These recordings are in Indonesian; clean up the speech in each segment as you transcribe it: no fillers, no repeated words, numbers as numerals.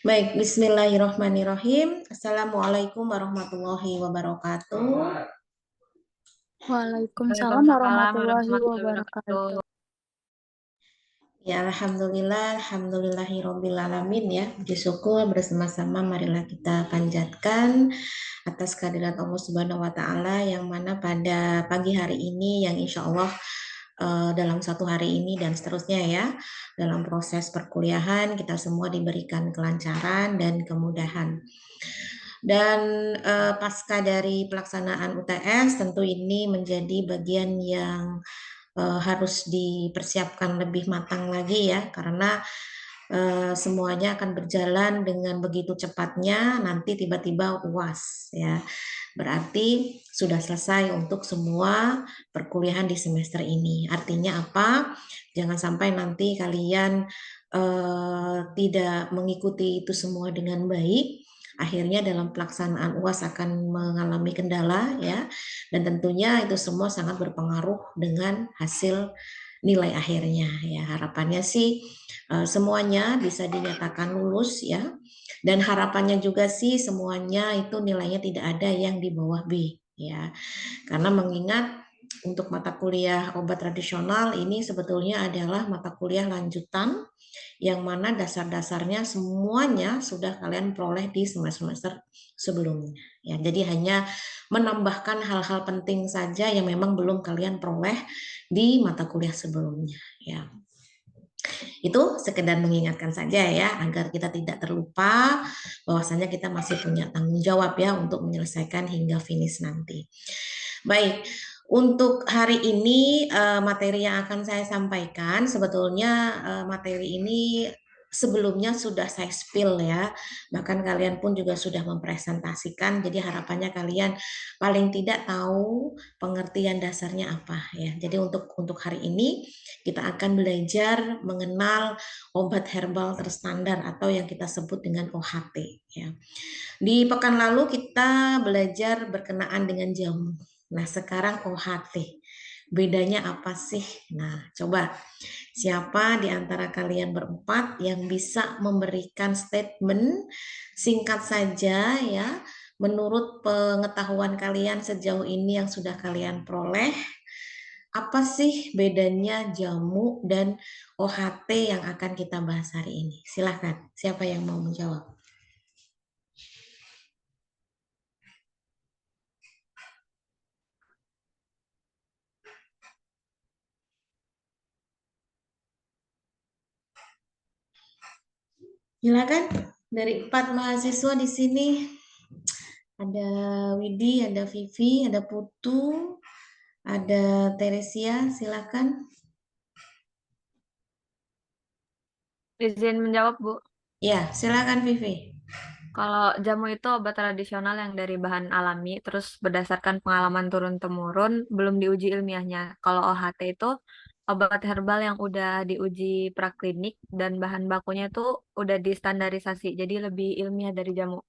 Baik, bismillahirrahmanirrahim. Assalamualaikum warahmatullahi wabarakatuh. Waalaikumsalam Waalaikumsalam warahmatullahi warahmatullahi wabarakatuh. wabarakatuh. Ya, alhamdulillah, alhamdulillahirabbil alamin ya. Puji syukur bersama-sama marilah kita panjatkan atas kehadirat Allah Subhanahu wa taala yang mana pada pagi hari ini yang insya Allah dalam satu hari ini dan seterusnya ya, dalam proses perkuliahan kita semua diberikan kelancaran dan kemudahan. Dan pasca dari pelaksanaan UTS tentu ini menjadi bagian yang harus dipersiapkan lebih matang lagi ya, karena semuanya akan berjalan dengan begitu cepatnya, nanti tiba-tiba UAS ya. Berarti sudah selesai untuk semua perkuliahan di semester ini. Artinya apa? Jangan sampai nanti kalian tidak mengikuti itu semua dengan baik. Akhirnya dalam pelaksanaan UAS akan mengalami kendala ya, dan tentunya itu semua sangat berpengaruh dengan hasil nilai akhirnya ya. Harapannya sih semuanya bisa dinyatakan lulus ya, dan harapannya juga sih semuanya itu nilainya tidak ada yang di bawah B ya, karena mengingat untuk mata kuliah obat tradisional ini sebetulnya adalah mata kuliah lanjutan yang mana dasar-dasarnya semuanya sudah kalian peroleh di semester-semester sebelumnya ya. Jadi hanya menambahkan hal-hal penting saja yang memang belum kalian peroleh di mata kuliah sebelumnya ya. Itu sekedar mengingatkan saja ya, agar kita tidak terlupa bahwasanya kita masih punya tanggung jawab ya untuk menyelesaikan hingga finish nanti. Baik, untuk hari ini materi yang akan saya sampaikan sebetulnya materi ini sebelumnya sudah saya spill ya, bahkan kalian pun juga sudah mempresentasikan, jadi harapannya kalian paling tidak tahu pengertian dasarnya apa ya. Jadi untuk hari ini kita akan belajar mengenal obat herbal terstandar atau yang kita sebut dengan OHT ya. Di pekan lalu kita belajar berkenaan dengan jamu. Nah, sekarang OHT. Bedanya apa sih? Nah, coba siapa di antara kalian berempat yang bisa memberikan statement singkat saja ya, menurut pengetahuan kalian sejauh ini yang sudah kalian peroleh, apa sih bedanya jamu dan OHT yang akan kita bahas hari ini? Silahkan, siapa yang mau menjawab? Silakan, dari 4 mahasiswa di sini. Ada Widi, ada Vivi, ada Putu, ada Teresia, silakan. Izin menjawab, Bu. Ya, silakan Vivi. Kalau jamu itu obat tradisional yang dari bahan alami, terus berdasarkan pengalaman turun-temurun, belum diuji ilmiahnya. Kalau OHT itu obat herbal yang udah diuji praklinik dan bahan bakunya itu udah distandarisasi, jadi lebih ilmiah dari jamu.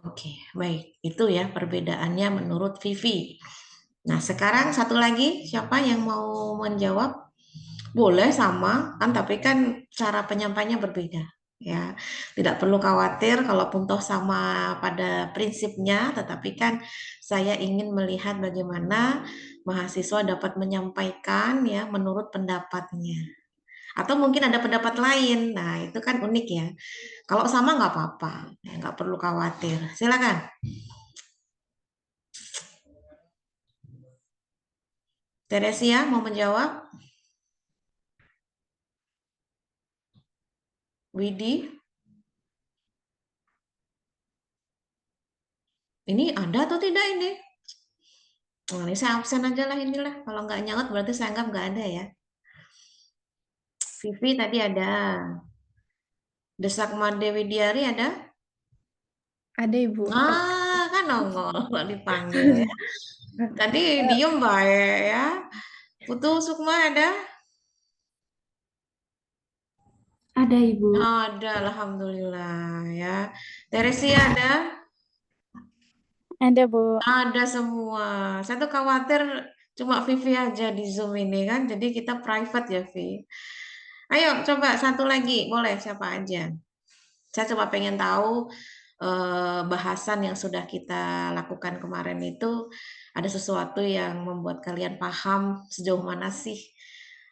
Oke, baik. Itu ya perbedaannya menurut Vivi. Nah, sekarang satu lagi, siapa yang mau menjawab? Boleh sama, kan tapi kan cara penyampainya berbeda. Ya, tidak perlu khawatir kalaupun toh sama pada prinsipnya, tetapi kan saya ingin melihat bagaimana mahasiswa dapat menyampaikan ya menurut pendapatnya. Atau mungkin ada pendapat lain. Nah, itu kan unik ya. Kalau sama nggak apa-apa, ya, nggak perlu khawatir. Silakan. Teresia mau menjawab? Widi? Ini ada atau tidak ini? Oh, ini saya absen aja lah inilah. Kalau nggak nyaut berarti saya anggap nggak ada ya. Vivi tadi ada. Desak Dewi Diari ada? Ada Ibu. Ah, kan nongol kalau dipanggil ya. Tadi diem baik ya. Putu Sukma ada? Ada Ibu. Ada, alhamdulillah ya. Teresia ada? Ada Bu. Ada semua. Saya tuh khawatir cuma Vivi aja di Zoom ini kan. Jadi kita private ya, Vi. Ayo coba satu lagi, boleh siapa aja? Saya coba pengen tahu bahasan yang sudah kita lakukan kemarin itu ada sesuatu yang membuat kalian paham sejauh mana sih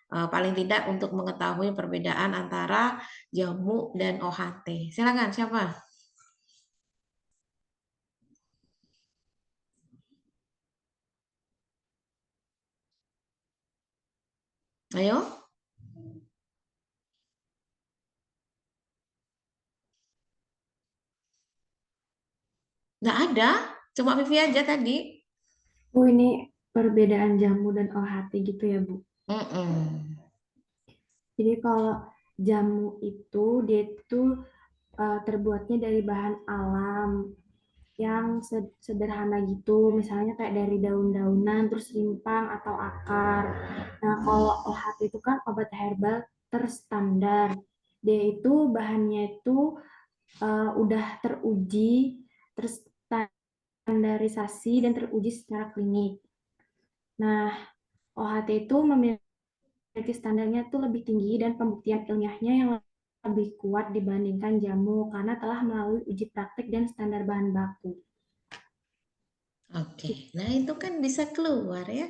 paling tidak untuk mengetahui perbedaan antara jamu dan OHT. Silakan, siapa? Ayo. Nggak ada, cuma Vivi aja tadi. Bu, ini perbedaan jamu dan OHT gitu ya, Bu. Mm-mm. Jadi kalau jamu itu dia itu terbuatnya dari bahan alam yang sederhana gitu, misalnya kayak dari daun-daunan, terus rimpang atau akar. Nah, kalau OHT itu kan obat herbal terstandar. Dia itu bahannya itu udah teruji, terstandarisasi dan teruji secara klinik. Nah, OHT itu memiliki standarnya itu lebih tinggi dan pembuktian ilmiahnya yang lebih kuat dibandingkan jamu karena telah melalui uji praktik dan standar bahan baku. Oke, nah itu kan bisa keluar ya,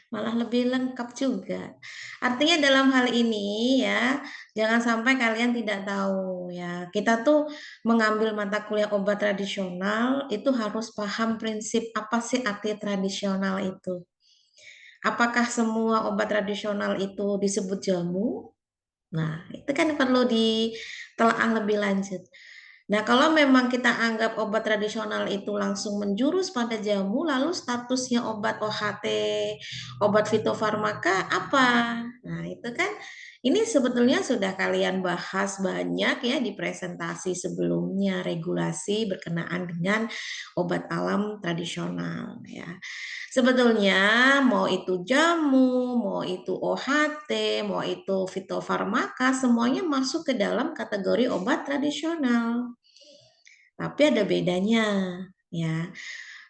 malah lebih lengkap juga. Artinya dalam hal ini ya, jangan sampai kalian tidak tahu ya. Kita tuh mengambil mata kuliah obat tradisional itu harus paham prinsip apa sih arti tradisional itu. Apakah semua obat tradisional itu disebut jamu? Nah, itu kan perlu ditelaah lebih lanjut. Nah, kalau memang kita anggap obat tradisional itu langsung menjurus pada jamu, lalu statusnya obat OHT, obat fitofarmaka apa? Nah, itu kan ini sebetulnya sudah kalian bahas banyak ya di presentasi sebelumnya, regulasi berkenaan dengan obat alam tradisional ya. Sebetulnya mau itu jamu, mau itu OHT, mau itu fitofarmaka, semuanya masuk ke dalam kategori obat tradisional. Tapi ada bedanya, ya.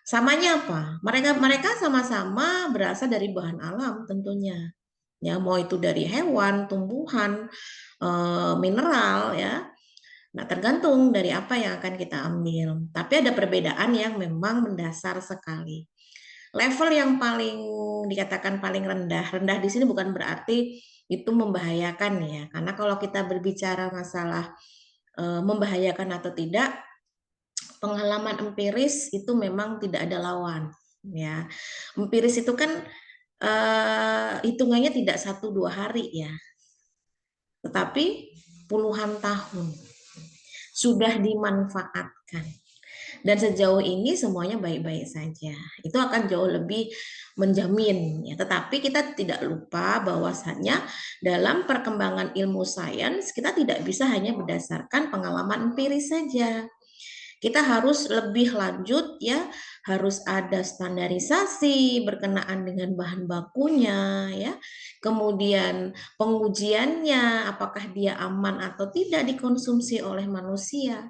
Samanya apa? Mereka sama-sama berasal dari bahan alam tentunya. Ya, mau itu dari hewan, tumbuhan, mineral ya. Nah, tergantung dari apa yang akan kita ambil. Tapi ada perbedaan yang memang mendasar sekali. Level yang paling dikatakan paling rendah, rendah di sini bukan berarti itu membahayakan ya. Karena kalau kita berbicara masalah membahayakan atau tidak, pengalaman empiris itu memang tidak ada lawan ya. Empiris itu kan hitungannya tidak 1-2 hari ya, tetapi puluhan tahun sudah dimanfaatkan. Dan sejauh ini semuanya baik-baik saja. Itu akan jauh lebih menjamin ya. Tetapi kita tidak lupa bahwasanya dalam perkembangan ilmu sains kita tidak bisa hanya berdasarkan pengalaman empiris saja. Kita harus lebih lanjut ya, harus ada standarisasi berkenaan dengan bahan bakunya ya. Kemudian pengujiannya apakah dia aman atau tidak dikonsumsi oleh manusia.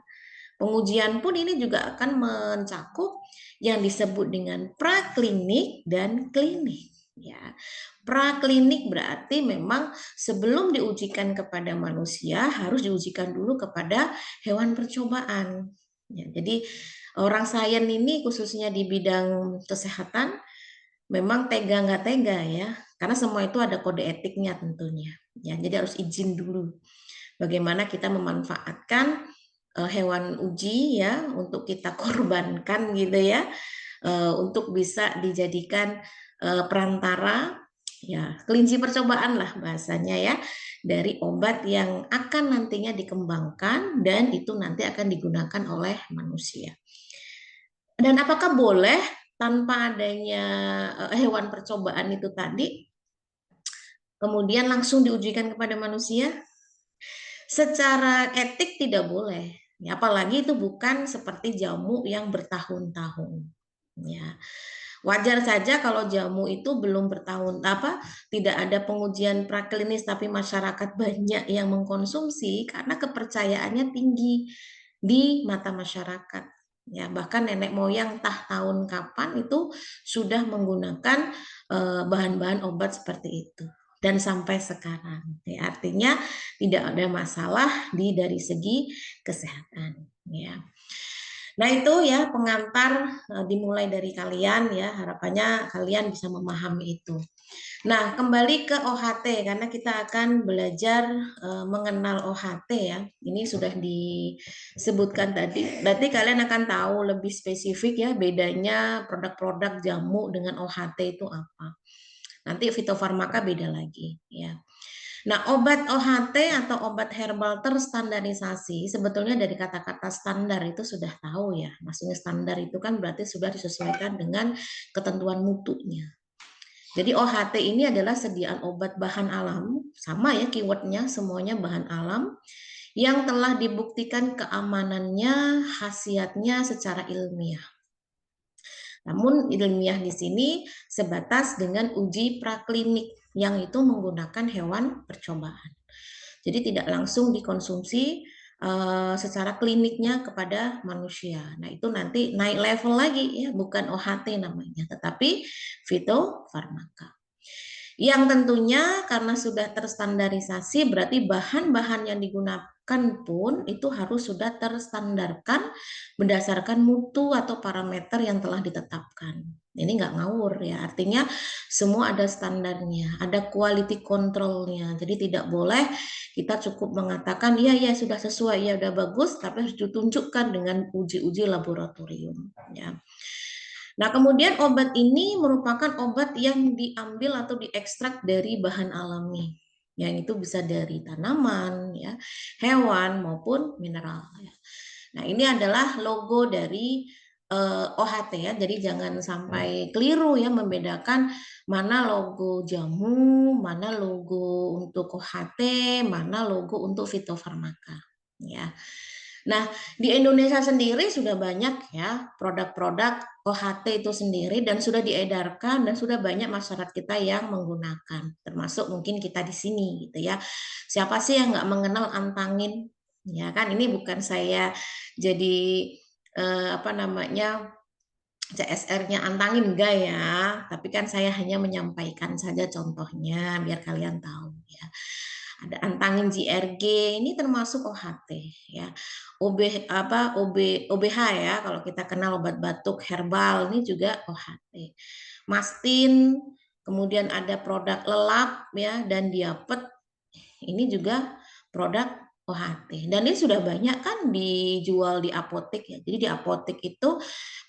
Pengujian pun ini juga akan mencakup yang disebut dengan praklinik dan klinik. Ya, praklinik berarti memang sebelum diujikan kepada manusia harus diujikan dulu kepada hewan percobaan. Ya, jadi orang sains ini khususnya di bidang kesehatan memang tega nggak tega ya, karena semua itu ada kode etiknya tentunya. Ya, jadi harus izin dulu. Bagaimana kita memanfaatkan hewan uji ya untuk kita korbankan gitu ya untuk bisa dijadikan perantara ya kelinci percobaan lah bahasanya ya dari obat yang akan nantinya dikembangkan dan itu nanti akan digunakan oleh manusia. Dan apakah boleh tanpa adanya hewan percobaan itu tadi kemudian langsung diujikan kepada manusia? Secara etik tidak boleh. Ya, apalagi itu bukan seperti jamu yang bertahun-tahun. Ya. Wajar saja kalau jamu itu belum bertahun tidak ada pengujian praklinis tapi masyarakat banyak yang mengkonsumsi karena kepercayaannya tinggi di mata masyarakat. Ya, bahkan nenek moyang entah tahun kapan itu sudah menggunakan bahan-bahan obat seperti itu. dan sampai sekarang. Ya, artinya tidak ada masalah dari segi kesehatan. Ya. Nah itu ya pengantar dimulai dari kalian ya, harapannya kalian bisa memahami itu. Nah kembali ke OHT karena kita akan belajar mengenal OHT ya. Ini sudah disebutkan tadi. Berarti kalian akan tahu lebih spesifik ya bedanya produk-produk jamu dengan OHT itu apa. Nanti fitofarmaka beda lagi ya. Nah, obat OHT atau obat herbal terstandarisasi sebetulnya dari kata-kata standar itu sudah tahu ya. Maksudnya standar itu kan berarti sudah disesuaikan dengan ketentuan mutunya. Jadi OHT ini adalah sediaan obat bahan alam, sama ya keywordnya semuanya bahan alam yang telah dibuktikan keamanannya, khasiatnya secara ilmiah. Namun ilmiah di sini sebatas dengan uji praklinik yang itu menggunakan hewan percobaan. Jadi tidak langsung dikonsumsi secara kliniknya kepada manusia. Nah itu nanti naik level lagi ya, bukan OHT namanya, tetapi fitofarmaka. Yang tentunya karena sudah terstandarisasi berarti bahan-bahan yang digunakan pun itu harus sudah terstandarkan berdasarkan mutu atau parameter yang telah ditetapkan. Ini nggak ngawur ya, artinya semua ada standarnya, ada quality controlnya. Jadi tidak boleh kita cukup mengatakan ya sudah sesuai, ya udah bagus, tapi harus ditunjukkan dengan uji-uji laboratorium. Ya. Nah, kemudian obat ini merupakan obat yang diambil atau diekstrak dari bahan alami. Yang itu bisa dari tanaman, ya, hewan maupun mineral. Ya. Nah, ini adalah logo dari OHT ya. Jadi jangan sampai keliru ya membedakan mana logo jamu, mana logo untuk OHT, mana logo untuk fitofarmaka. Ya. Nah, di Indonesia sendiri sudah banyak ya produk-produk OHT itu sendiri dan sudah diedarkan dan sudah banyak masyarakat kita yang menggunakan, termasuk mungkin kita di sini gitu ya. Siapa sih yang nggak mengenal antangin? Ya kan, ini bukan saya jadi apa namanya CSR-nya antangin enggak ya, tapi kan saya hanya menyampaikan saja contohnya biar kalian tahu ya. Ada antangin JRG ini termasuk OHT ya. OBH ya, kalau kita kenal obat batuk herbal ini juga OHT. Mastin, kemudian ada produk lelap ya dan diapet ini juga produk OHT. Dan ini sudah banyak kan dijual di apotek ya. Jadi di apotek itu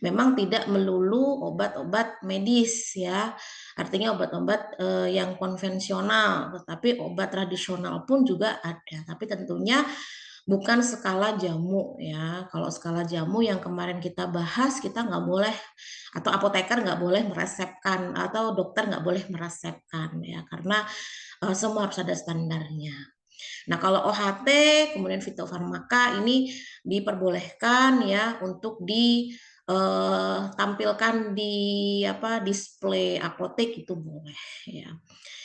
memang tidak melulu obat-obat medis ya. Artinya obat-obat yang konvensional, tetapi obat tradisional pun juga ada. Tapi tentunya bukan skala jamu ya. Kalau skala jamu yang kemarin kita bahas, kita nggak boleh atau apoteker nggak boleh meresepkan atau dokter nggak boleh meresepkan ya, karena semua harus ada standarnya. Nah, kalau OHT kemudian fitofarmaka ini diperbolehkan ya untuk ditampilkan di display apotek itu boleh ya.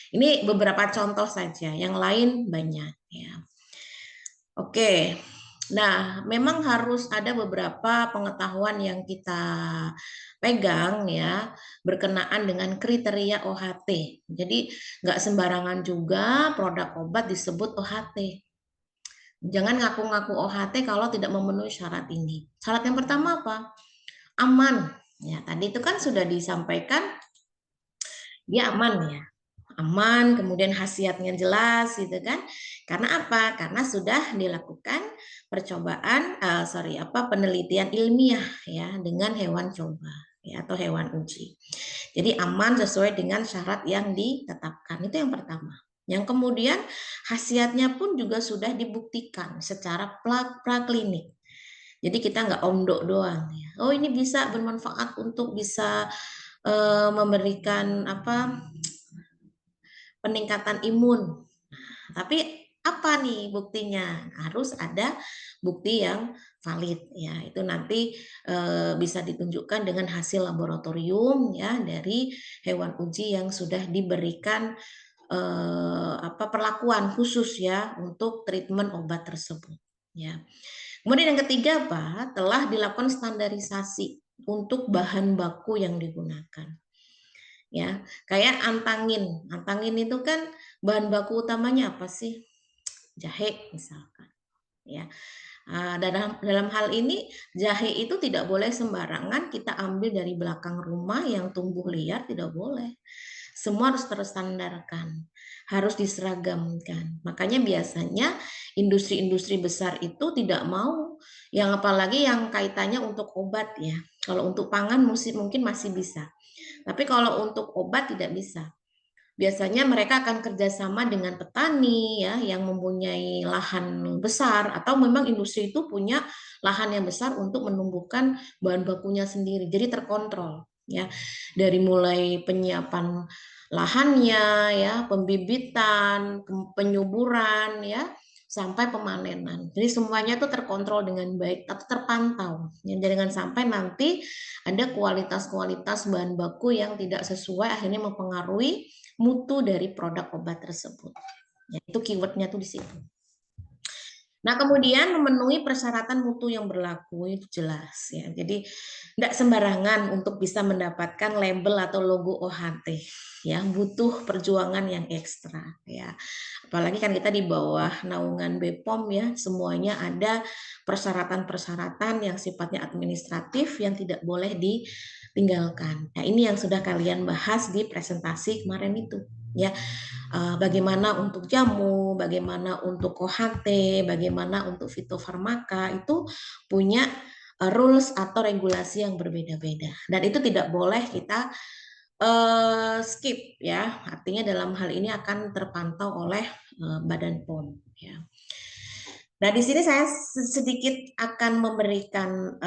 Ini beberapa contoh saja, yang lain banyak ya. Oke. Nah, memang harus ada beberapa pengetahuan yang kita pegang ya berkenaan dengan kriteria OHT. Jadi nggak sembarangan juga produk obat disebut OHT. Jangan ngaku-ngaku OHT kalau tidak memenuhi syarat ini. Syarat yang pertama apa? Aman. Ya, tadi itu kan sudah disampaikan dia aman ya. Aman, kemudian khasiatnya jelas gitu kan. Karena apa? Karena sudah dilakukan percobaan penelitian ilmiah ya dengan hewan coba ya atau hewan uji. Jadi aman sesuai dengan syarat yang ditetapkan. Itu yang pertama. Yang kemudian khasiatnya pun juga sudah dibuktikan secara praklinik. Jadi kita nggak omdo doang ya. Oh, ini bisa bermanfaat untuk bisa memberikan peningkatan imun. Tapi apa nih buktinya? Harus ada bukti yang valid ya. Itu nanti bisa ditunjukkan dengan hasil laboratorium ya dari hewan uji yang sudah diberikan perlakuan khusus ya untuk treatment obat tersebut ya. Kemudian yang ketiga apa? Telah dilakukan standarisasi untuk bahan baku yang digunakan. ya. Kayak antangin. Antangin itu kan bahan baku utamanya apa sih? Jahe misalkan, ya. Dalam hal ini jahe itu tidak boleh sembarangan kita ambil dari belakang rumah yang tumbuh liar, tidak boleh. Semua harus terstandarkan, harus diseragamkan. Makanya biasanya industri-industri besar itu tidak mau, yang apalagi yang kaitannya untuk obat ya. Kalau untuk pangan mungkin masih bisa, tapi kalau untuk obat tidak bisa. Biasanya mereka akan kerjasama dengan petani ya yang mempunyai lahan besar, atau memang industri itu punya lahan yang besar untuk menumbuhkan bahan bakunya sendiri. Jadi terkontrol ya, dari mulai penyiapan lahannya ya, pembibitan, penyuburan ya, sampai pemanenan. Jadi semuanya itu terkontrol dengan baik atau terpantau. Ya, jangan sampai nanti ada kualitas-kualitas bahan baku yang tidak sesuai, akhirnya mempengaruhi mutu dari produk obat tersebut. Ya, itu keywordnya tuh di situ. Nah, kemudian memenuhi persyaratan mutu yang berlaku itu jelas ya. Jadi tidak sembarangan untuk bisa mendapatkan label atau logo OHT ya, butuh perjuangan yang ekstra ya. Apalagi kan kita di bawah naungan BPOM ya, semuanya ada persyaratan-persyaratan yang sifatnya administratif yang tidak boleh ditinggalkan. Nah, ini yang sudah kalian bahas di presentasi kemarin itu ya. Bagaimana untuk jamu, bagaimana untuk OHT, bagaimana untuk fitofarmaka, itu punya rules atau regulasi yang berbeda-beda, dan itu tidak boleh kita skip ya. Artinya dalam hal ini akan terpantau oleh Badan POM ya. Nah, di sini saya sedikit akan memberikan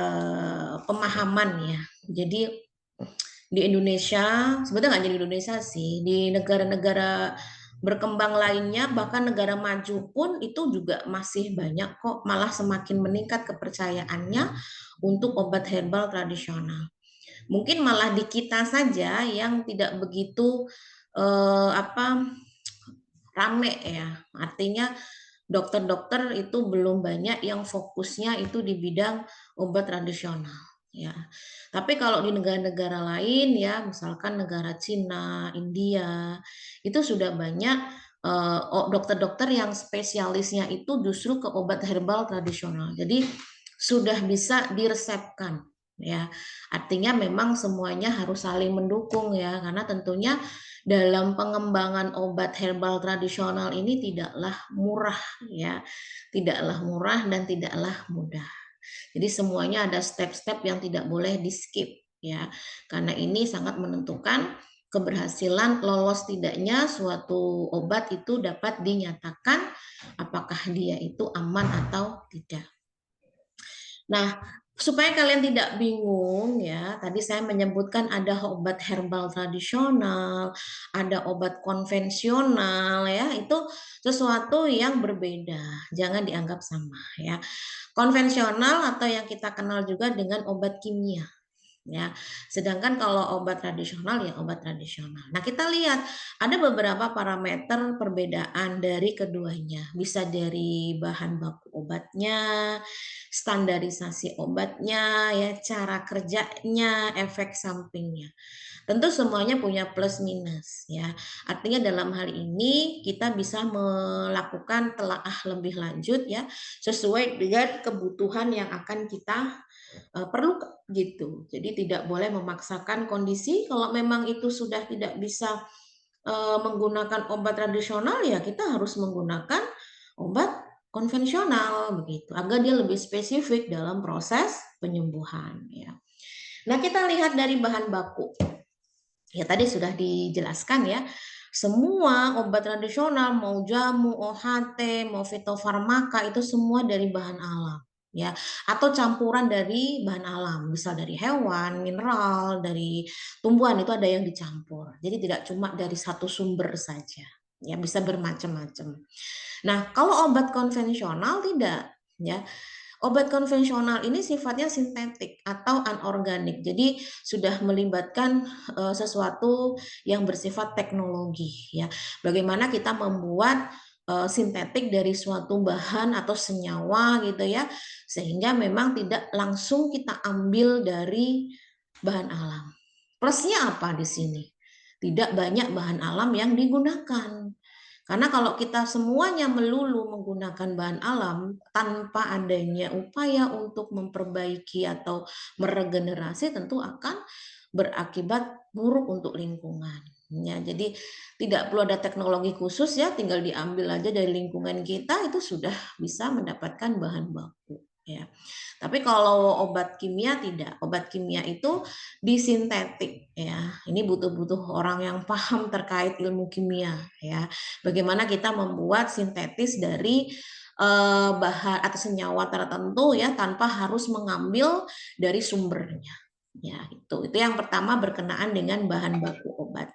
pemahaman ya. Jadi di Indonesia, sebetulnya nggak jadi Indonesia sih, di negara-negara berkembang lainnya, bahkan negara maju pun itu juga masih banyak kok, malah semakin meningkat kepercayaannya untuk obat herbal tradisional. Mungkin malah di kita saja yang tidak begitu rame ya. Artinya dokter-dokter itu belum banyak yang fokusnya itu di bidang obat tradisional ya. Tapi kalau di negara-negara lain ya, misalkan negara Cina, India, itu sudah banyak dokter-dokter yang spesialisnya itu justru ke obat herbal tradisional. Jadi sudah bisa diresepkan ya. Artinya memang semuanya harus saling mendukung ya, karena tentunya dalam pengembangan obat herbal tradisional ini tidaklah murah ya, tidaklah murah dan tidaklah mudah. Jadi semuanya ada step-step yang tidak boleh di skip ya, karena ini sangat menentukan keberhasilan lolos tidaknya suatu obat itu dapat dinyatakan apakah dia itu aman atau tidak. Nah, supaya kalian tidak bingung ya, tadi saya menyebutkan ada obat herbal tradisional, ada obat konvensional ya, itu sesuatu yang berbeda, jangan dianggap sama ya. Konvensional atau yang kita kenal juga dengan obat kimia ya. Sedangkan kalau obat tradisional ya obat tradisional. Nah, kita lihat ada beberapa parameter perbedaan dari keduanya. Bisa dari bahan baku obatnya, standarisasi obatnya, ya, cara kerjanya, efek sampingnya. Tentu semuanya punya plus minus ya. Artinya dalam hal ini kita bisa melakukan telaah lebih lanjut ya, sesuai dengan kebutuhan yang akan kita perlu gitu. Jadi tidak boleh memaksakan kondisi. Kalau memang itu sudah tidak bisa menggunakan obat tradisional, ya kita harus menggunakan obat konvensional begitu, agar dia lebih spesifik dalam proses penyembuhan ya. Nah, kita lihat dari bahan baku. Ya tadi sudah dijelaskan ya. Semua obat tradisional, mau jamu, OHT, mau fitofarmaka, itu semua dari bahan alam ya, atau campuran dari bahan alam, misal dari hewan, mineral, dari tumbuhan, itu ada yang dicampur. Jadi tidak cuma dari satu sumber saja ya, bisa bermacam-macam. Nah, kalau obat konvensional tidak ya. Obat konvensional ini sifatnya sintetik atau anorganik. Jadi sudah melibatkan sesuatu yang bersifat teknologi ya. Bagaimana kita membuat sintetik dari suatu bahan atau senyawa gitu ya, sehingga memang tidak langsung kita ambil dari bahan alam. Plusnya apa di sini? tidak banyak bahan alam yang digunakan. Karena kalau kita semuanya melulu menggunakan bahan alam tanpa adanya upaya untuk memperbaiki atau meregenerasi, tentu akan berakibat buruk untuk lingkungan. Ya, jadi tidak perlu ada teknologi khusus ya, tinggal diambil aja dari lingkungan kita itu sudah bisa mendapatkan bahan baku. Ya. Tapi kalau obat kimia tidak, obat kimia itu disintetik ya. Ini butuh orang yang paham terkait ilmu kimia ya. Bagaimana kita membuat sintetis dari bahan atau senyawa tertentu ya tanpa harus mengambil dari sumbernya. Ya, itu yang pertama berkenaan dengan bahan baku obat.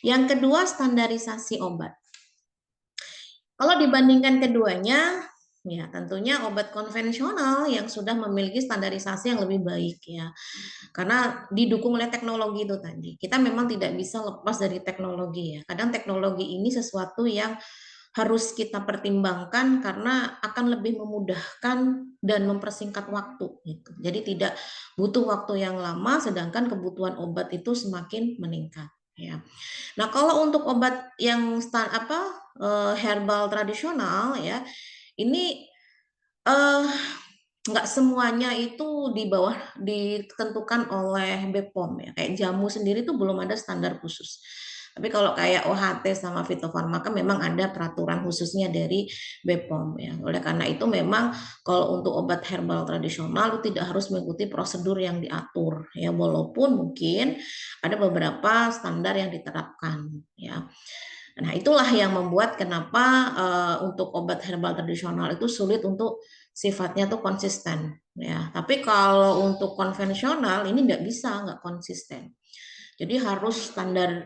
Yang kedua, standarisasi obat. Kalau dibandingkan keduanya, ya tentunya obat konvensional yang sudah memiliki standarisasi yang lebih baik ya. Karena didukung oleh teknologi itu tadi. Kita memang tidak bisa lepas dari teknologi ya. Kadang teknologi ini sesuatu yang harus kita pertimbangkan karena akan lebih memudahkan dan mempersingkat waktu gitu. Jadi tidak butuh waktu yang lama sedangkan kebutuhan obat itu semakin meningkat ya. Nah, kalau untuk obat yang herbal tradisional ya, ini eh, nggak semuanya itu di bawah ditentukan oleh BPOM ya. Kayak jamu sendiri itu belum ada standar khusus. Tapi kalau kayak OHT sama fitofarmaka memang ada peraturan khususnya dari BPOM ya. Oleh karena itu memang kalau untuk obat herbal tradisional itu tidak harus mengikuti prosedur yang diatur ya, walaupun mungkin ada beberapa standar yang diterapkan ya. Nah, itulah yang membuat kenapa untuk obat herbal tradisional itu sulit untuk sifatnya tuh konsisten ya. Tapi kalau untuk konvensional ini nggak konsisten. Jadi harus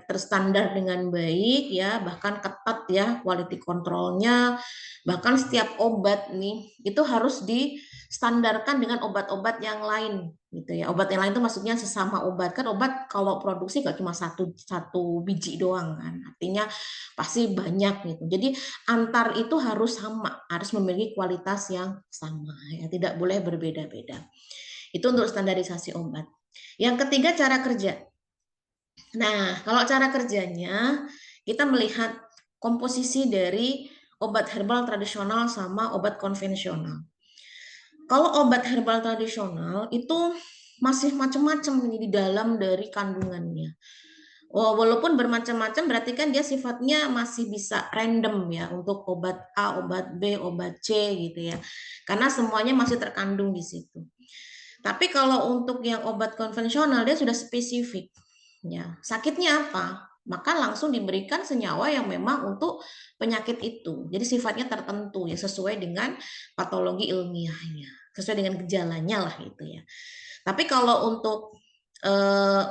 terstandar dengan baik ya, bahkan ketat ya quality controlnya. Bahkan setiap obat nih itu harus distandarkan dengan obat-obat yang lain gitu ya. Obat yang lain itu maksudnya sesama obat. Kan obat kalau produksi nggak cuma satu biji doang kan. Artinya pasti banyak gitu. Jadi antar itu harus sama, harus memiliki kualitas yang sama ya, tidak boleh berbeda-beda. Itu untuk standarisasi obat. Yang ketiga, cara kerja. Nah, kalau cara kerjanya, kita melihat komposisi dari obat herbal tradisional sama obat konvensional. Kalau obat herbal tradisional itu masih macam-macam di dalam dari kandungannya. Oh, walaupun bermacam-macam berarti kan dia sifatnya masih bisa random ya untuk obat A, obat B, obat C gitu ya. Karena semuanya masih terkandung di situ. Tapi kalau untuk yang obat konvensional dia sudah spesifik. Ya, sakitnya apa? Maka langsung diberikan senyawa yang memang untuk penyakit itu. Jadi sifatnya tertentu ya sesuai dengan patologi ilmiahnya, sesuai dengan gejalanya lah itu ya. Tapi kalau untuk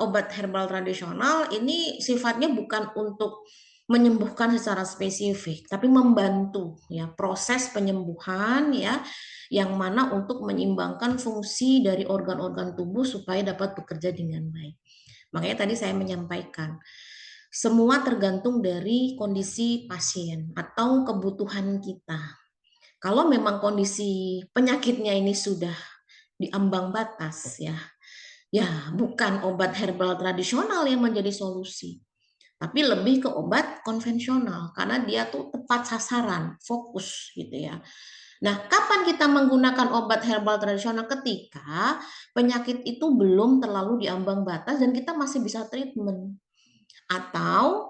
obat herbal tradisional ini sifatnya bukan untuk menyembuhkan secara spesifik, tapi membantu ya proses penyembuhan ya, yang mana untuk menyeimbangkan fungsi dari organ-organ tubuh supaya dapat bekerja dengan baik. Makanya tadi saya menyampaikan semua tergantung dari kondisi pasien atau kebutuhan kita. Kalau memang kondisi penyakitnya ini sudah di ambang batas ya bukan obat herbal tradisional yang menjadi solusi, tapi lebih ke obat konvensional karena dia tuh tepat sasaran, fokus gitu ya. Nah, kapan kita menggunakan obat herbal tradisional? Ketika penyakit itu belum terlalu diambang batas dan kita masih bisa treatment atau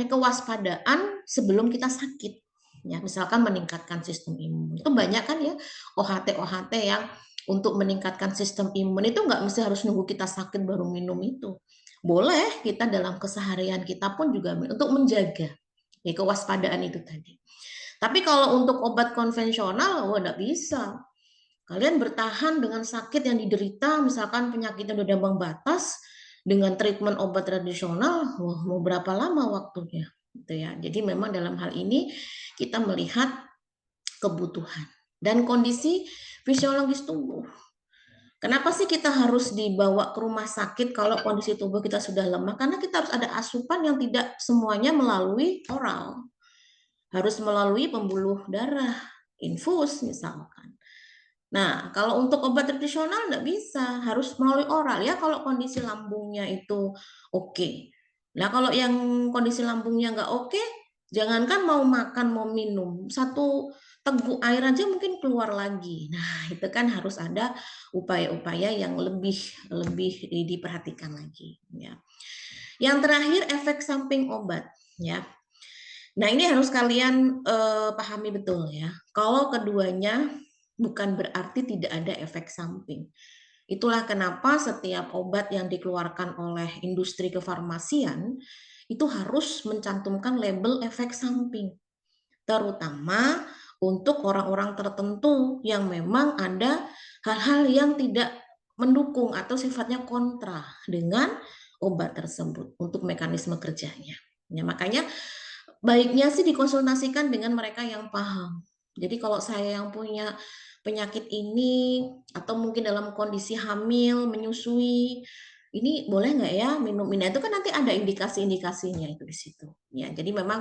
kewaspadaan sebelum kita sakit. Ya, misalkan meningkatkan sistem imun. Itu banyak kan ya OHT yang untuk meningkatkan sistem imun itu nggak mesti harus nunggu kita sakit baru minum itu. Boleh kita dalam keseharian kita pun juga untuk menjaga ya, kewaspadaan itu tadi. Tapi kalau untuk obat konvensional, nggak bisa. Kalian bertahan dengan sakit yang diderita, misalkan penyakitnya udah ambang batas, dengan treatment obat tradisional, mau berapa lama waktunya? Gitu ya. Jadi memang dalam hal ini kita melihat kebutuhan dan kondisi fisiologis tubuh. Kenapa sih kita harus dibawa ke rumah sakit kalau kondisi tubuh kita sudah lemah? Karena kita harus ada asupan yang tidak semuanya melalui oral. Harus melalui pembuluh darah, infus misalkan. Nah, kalau untuk obat tradisional nggak bisa, harus melalui oral ya kalau kondisi lambungnya itu oke. Nah, kalau yang kondisi lambungnya nggak oke, jangankan mau makan, mau minum, satu teguk air aja mungkin keluar lagi. Nah, itu kan harus ada upaya-upaya yang lebih lebih diperhatikan lagi. Ya. Yang terakhir efek samping obat. Ya. Nah, ini harus kalian pahami betul ya. Kalau keduanya bukan berarti tidak ada efek samping. Itulah kenapa setiap obat yang dikeluarkan oleh industri kefarmasian itu harus mencantumkan label efek samping, terutama untuk orang-orang tertentu yang memang ada hal-hal yang tidak mendukung atau sifatnya kontra dengan obat tersebut untuk mekanisme kerjanya. Ya, makanya baiknya sih dikonsultasikan dengan mereka yang paham. Jadi kalau saya yang punya penyakit ini atau mungkin dalam kondisi hamil, menyusui, ini boleh nggak ya minum ini? Itu kan nanti ada indikasi-indikasinya itu di situ. Ya, jadi memang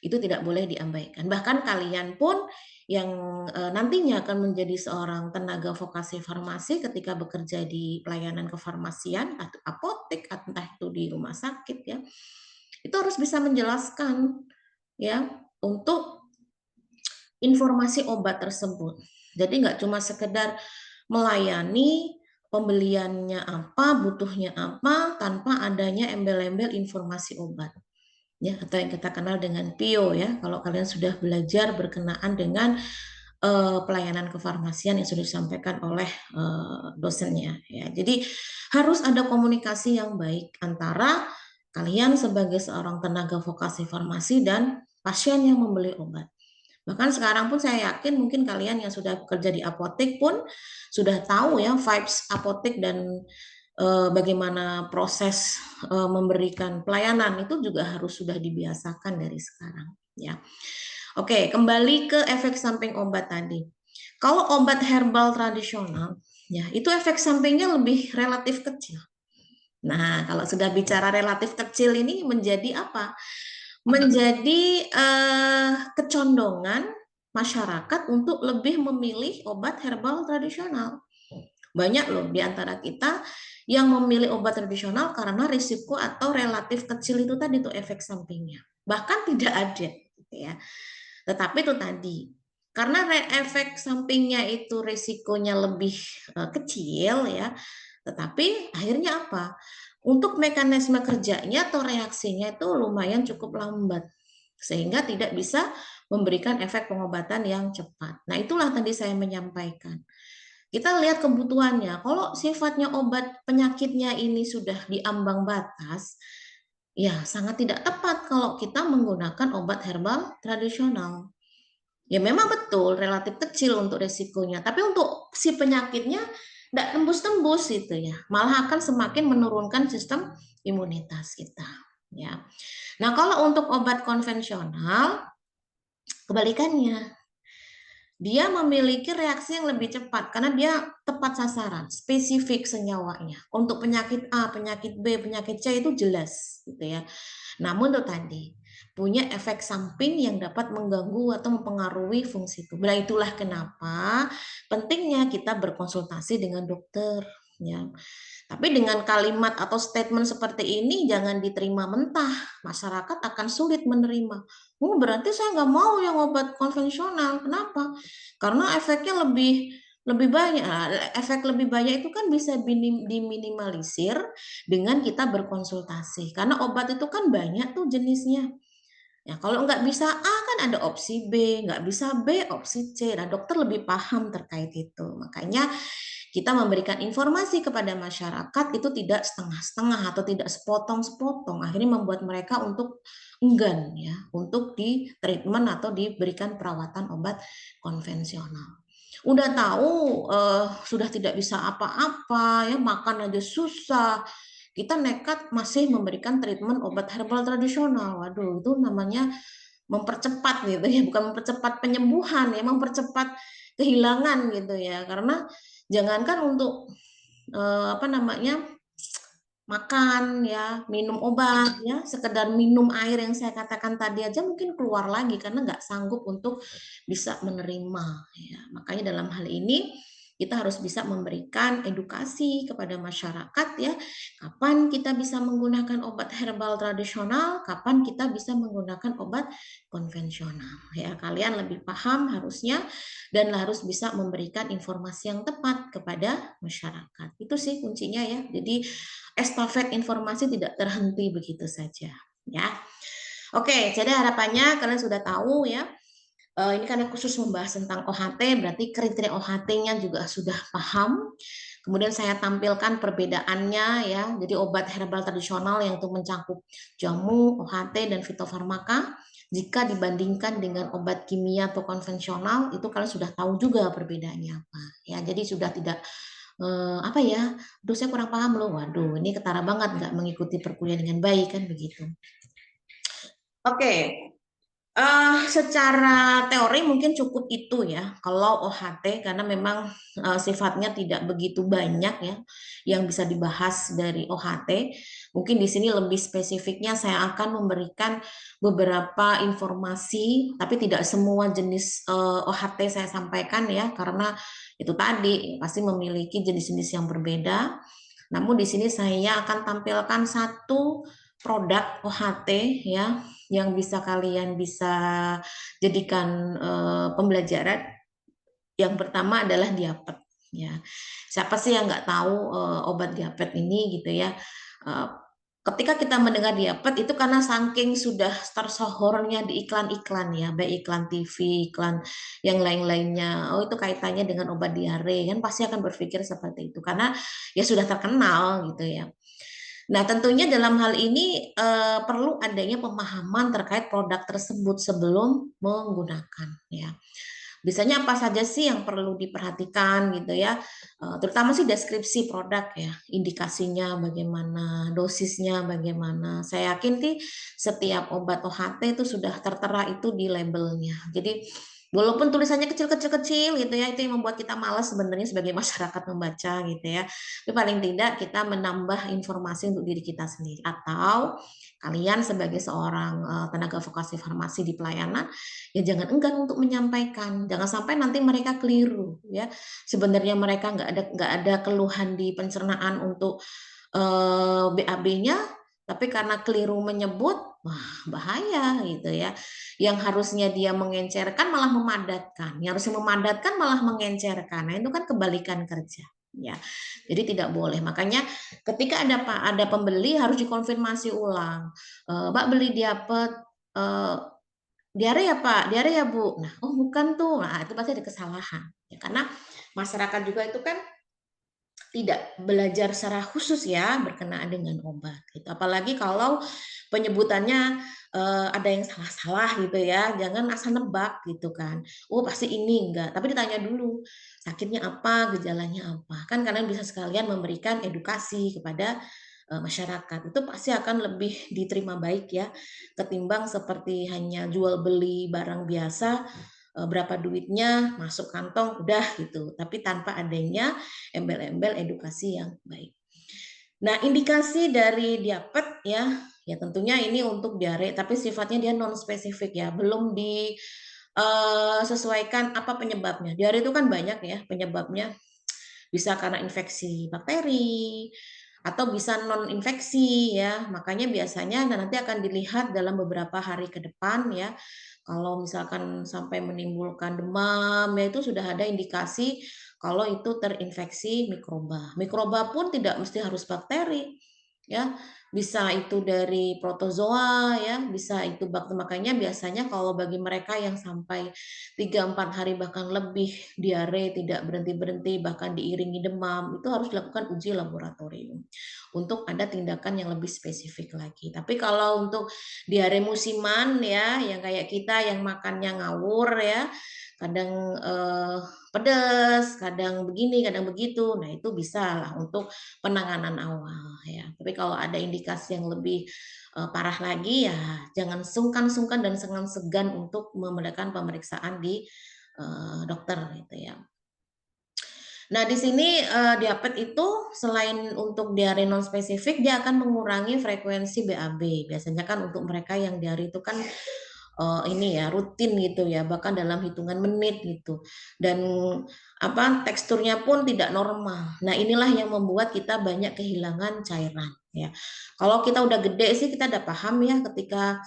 itu tidak boleh diabaikan. Bahkan kalian pun yang nantinya akan menjadi seorang tenaga vokasi farmasi ketika bekerja di pelayanan kefarmasian atau apotek, entah itu di rumah sakit ya, itu harus bisa menjelaskan ya untuk informasi obat tersebut. Jadi nggak cuma sekedar melayani pembeliannya apa, butuhnya apa, tanpa adanya embel-embel informasi obat. Ya, atau yang kita kenal dengan PIO ya, kalau kalian sudah belajar berkenaan dengan pelayanan kefarmasian yang sudah disampaikan oleh dosennya. Ya, jadi harus ada komunikasi yang baik antara kalian sebagai seorang tenaga vokasi farmasi dan pasien yang membeli obat. Bahkan sekarang pun saya yakin mungkin kalian yang sudah bekerja di apotek pun sudah tahu ya vibes apotek dan bagaimana proses memberikan pelayanan itu juga harus sudah dibiasakan dari sekarang ya. Oke, kembali ke efek samping obat tadi. Kalau obat herbal tradisional ya itu efek sampingnya lebih relatif kecil. Nah, kalau sudah bicara relatif kecil ini menjadi apa? Menjadi kecondongan masyarakat untuk lebih memilih obat herbal tradisional. Banyak loh di antara kita yang memilih obat tradisional karena risiko atau relatif kecil itu tadi tuh efek sampingnya. Bahkan tidak ada gitu ya. Tetapi itu tadi karena efek sampingnya itu risikonya lebih kecil ya. Tetapi akhirnya apa? Untuk mekanisme kerjanya atau reaksinya itu lumayan cukup lambat sehingga tidak bisa memberikan efek pengobatan yang cepat. Nah, itulah tadi saya menyampaikan. Kita lihat kebutuhannya. Kalau sifatnya obat penyakitnya ini sudah di ambang batas, ya sangat tidak tepat kalau kita menggunakan obat herbal tradisional. Ya memang betul relatif kecil untuk resikonya, tapi untuk si penyakitnya tidak tembus-tembus gitu ya. Malah akan semakin menurunkan sistem imunitas kita. Ya. Nah, kalau untuk obat konvensional kebalikannya. Dia memiliki reaksi yang lebih cepat karena dia tepat sasaran, spesifik senyawanya. Untuk penyakit A, penyakit B, penyakit C itu jelas gitu ya. Namun itu tadi punya efek samping yang dapat mengganggu atau mempengaruhi fungsi tubuh. Nah, itulah kenapa pentingnya kita berkonsultasi dengan dokter ya. Tapi dengan kalimat atau statement seperti ini jangan diterima mentah. Masyarakat akan sulit menerima. Oh, berarti saya nggak mau yang obat konvensional. Kenapa? Karena efeknya lebih banyak. Nah, efek lebih banyak itu kan bisa diminimalisir dengan kita berkonsultasi. Karena obat itu kan banyak tuh jenisnya. Ya, kalau nggak bisa A kan ada opsi B, nggak bisa B opsi C. Nah, dokter lebih paham terkait itu. Makanya kita memberikan informasi kepada masyarakat itu tidak setengah-setengah atau tidak sepotong-sepotong. Akhirnya membuat mereka untuk enggan ya, untuk di treatment atau diberikan perawatan obat konvensional. Udah tahu sudah tidak bisa apa-apa ya, makan aja susah, kita nekat masih memberikan treatment obat herbal tradisional. Waduh, itu namanya mempercepat gitu ya, bukan mempercepat penyembuhan ya, mempercepat kehilangan gitu ya. Karena jangankan untuk apa namanya makan ya, minum obat ya, sekedar minum air yang saya katakan tadi aja mungkin keluar lagi karena nggak sanggup untuk bisa menerima ya. Makanya dalam hal ini kita harus bisa memberikan edukasi kepada masyarakat ya, kapan kita bisa menggunakan obat herbal tradisional, kapan kita bisa menggunakan obat konvensional ya. Kalian lebih paham harusnya dan harus bisa memberikan informasi yang tepat kepada masyarakat. Itu sih kuncinya ya. Jadi estafet informasi tidak terhenti begitu saja ya. Oke, jadi harapannya kalian sudah tahu ya. Ini karena khusus membahas tentang OHT, berarti kriteria OHT-nya juga sudah paham. Kemudian saya tampilkan perbedaannya ya. Jadi obat herbal tradisional yang itu mencakup jamu, OHT, dan fitofarmaka. Jika dibandingkan dengan obat kimia atau konvensional, itu kalian sudah tahu juga perbedaannya apa. Ya, jadi sudah tidak apa ya? Aduh, saya kurang paham loh. Waduh, ini ketara banget nggak mengikuti perkuliahan dengan baik kan begitu. Oke. Secara teori mungkin cukup itu ya, kalau OHT karena memang sifatnya tidak begitu banyak ya yang bisa dibahas dari OHT. Mungkin di sini lebih spesifiknya saya akan memberikan beberapa informasi, tapi tidak semua jenis OHT saya sampaikan ya, karena itu tadi pasti memiliki jenis-jenis yang berbeda. Namun di sini saya akan tampilkan satu produk OHT ya yang bisa kalian bisa jadikan pembelajaran. Yang pertama adalah diapet ya. Siapa sih yang nggak tahu obat diapet ini gitu ya. Eh, Ketika kita mendengar diapet itu karena saking sudah tersohornya di iklan-iklan ya, baik iklan TV, iklan yang lain-lainnya. Oh, itu kaitannya dengan obat diare kan pasti akan berpikir seperti itu karena ya sudah terkenal gitu ya. Nah, tentunya dalam hal ini perlu adanya pemahaman terkait produk tersebut sebelum menggunakan ya. Biasanya apa saja sih yang perlu diperhatikan gitu ya, terutama sih deskripsi produk ya, indikasinya bagaimana, dosisnya bagaimana. Saya yakin sih setiap obat OHT itu sudah tertera itu di labelnya. Jadi walaupun tulisannya kecil-kecil gitu ya, itu yang membuat kita malas sebenarnya sebagai masyarakat membaca gitu ya. Tapi paling tidak kita menambah informasi untuk diri kita sendiri. Atau kalian sebagai seorang tenaga vokasi farmasi di pelayanan, ya jangan enggan untuk menyampaikan. Jangan sampai nanti mereka keliru ya. Sebenarnya mereka nggak ada keluhan di pencernaan untuk BAB-nya, tapi karena keliru menyebut, wah bahaya gitu ya. Yang harusnya dia mengencerkan malah memadatkan, yang harusnya memadatkan malah mengencerkan. Nah itu kan kebalikan kerja. Ya, jadi tidak boleh. Makanya ketika ada pembeli harus dikonfirmasi ulang. Mbak beli diapet diare ya Pak, diare ya Bu. Nah, oh bukan tuh. Nah, itu pasti ada kesalahan. Ya, karena masyarakat juga itu kan tidak belajar secara khusus ya berkenaan dengan obat gitu. Apalagi kalau penyebutannya ada yang salah-salah gitu ya, jangan asal nebak gitu kan. Oh pasti ini enggak, tapi ditanya dulu sakitnya apa, gejalanya apa. Kan kalian bisa sekalian memberikan edukasi kepada masyarakat. Itu pasti akan lebih diterima baik ya ketimbang seperti hanya jual beli barang biasa berapa duitnya masuk kantong udah gitu, tapi tanpa adanya embel-embel edukasi yang baik. Nah, indikasi dari diapet ya, ya tentunya ini untuk diare, tapi sifatnya dia non spesifik ya, belum disesuaikan apa penyebabnya. Diare itu kan banyak ya penyebabnya, bisa karena infeksi bakteri atau bisa non infeksi ya. Makanya biasanya nanti akan dilihat dalam beberapa hari ke depan ya. Kalau misalkan sampai menimbulkan demam ya itu sudah ada indikasi kalau itu terinfeksi mikroba. Mikroba pun tidak mesti harus bakteri ya. Bisa itu dari protozoa ya, bisa itu bakteri. Makanya biasanya kalau bagi mereka yang sampai 3-4 hari bahkan lebih diare tidak berhenti-berhenti bahkan diiringi demam, itu harus dilakukan uji laboratorium untuk ada tindakan yang lebih spesifik lagi. Tapi kalau untuk diare musiman ya yang kayak kita yang makannya ngawur ya, kadang pedas, kadang begini, kadang begitu. Nah, itu bisa lah untuk penanganan awal ya. Tapi kalau ada indikasi yang lebih parah lagi ya jangan sungkan-sungkan dan segan untuk memberikan pemeriksaan di dokter gitu ya. Nah, di sini diapet itu selain untuk diare non spesifik dia akan mengurangi frekuensi BAB. Biasanya kan untuk mereka yang diare itu kan ini ya rutin gitu ya, bahkan dalam hitungan menit gitu. Dan apa teksturnya pun tidak normal. Nah, inilah yang membuat kita banyak kehilangan cairan ya. Kalau kita udah gede sih kita udah paham ya, ketika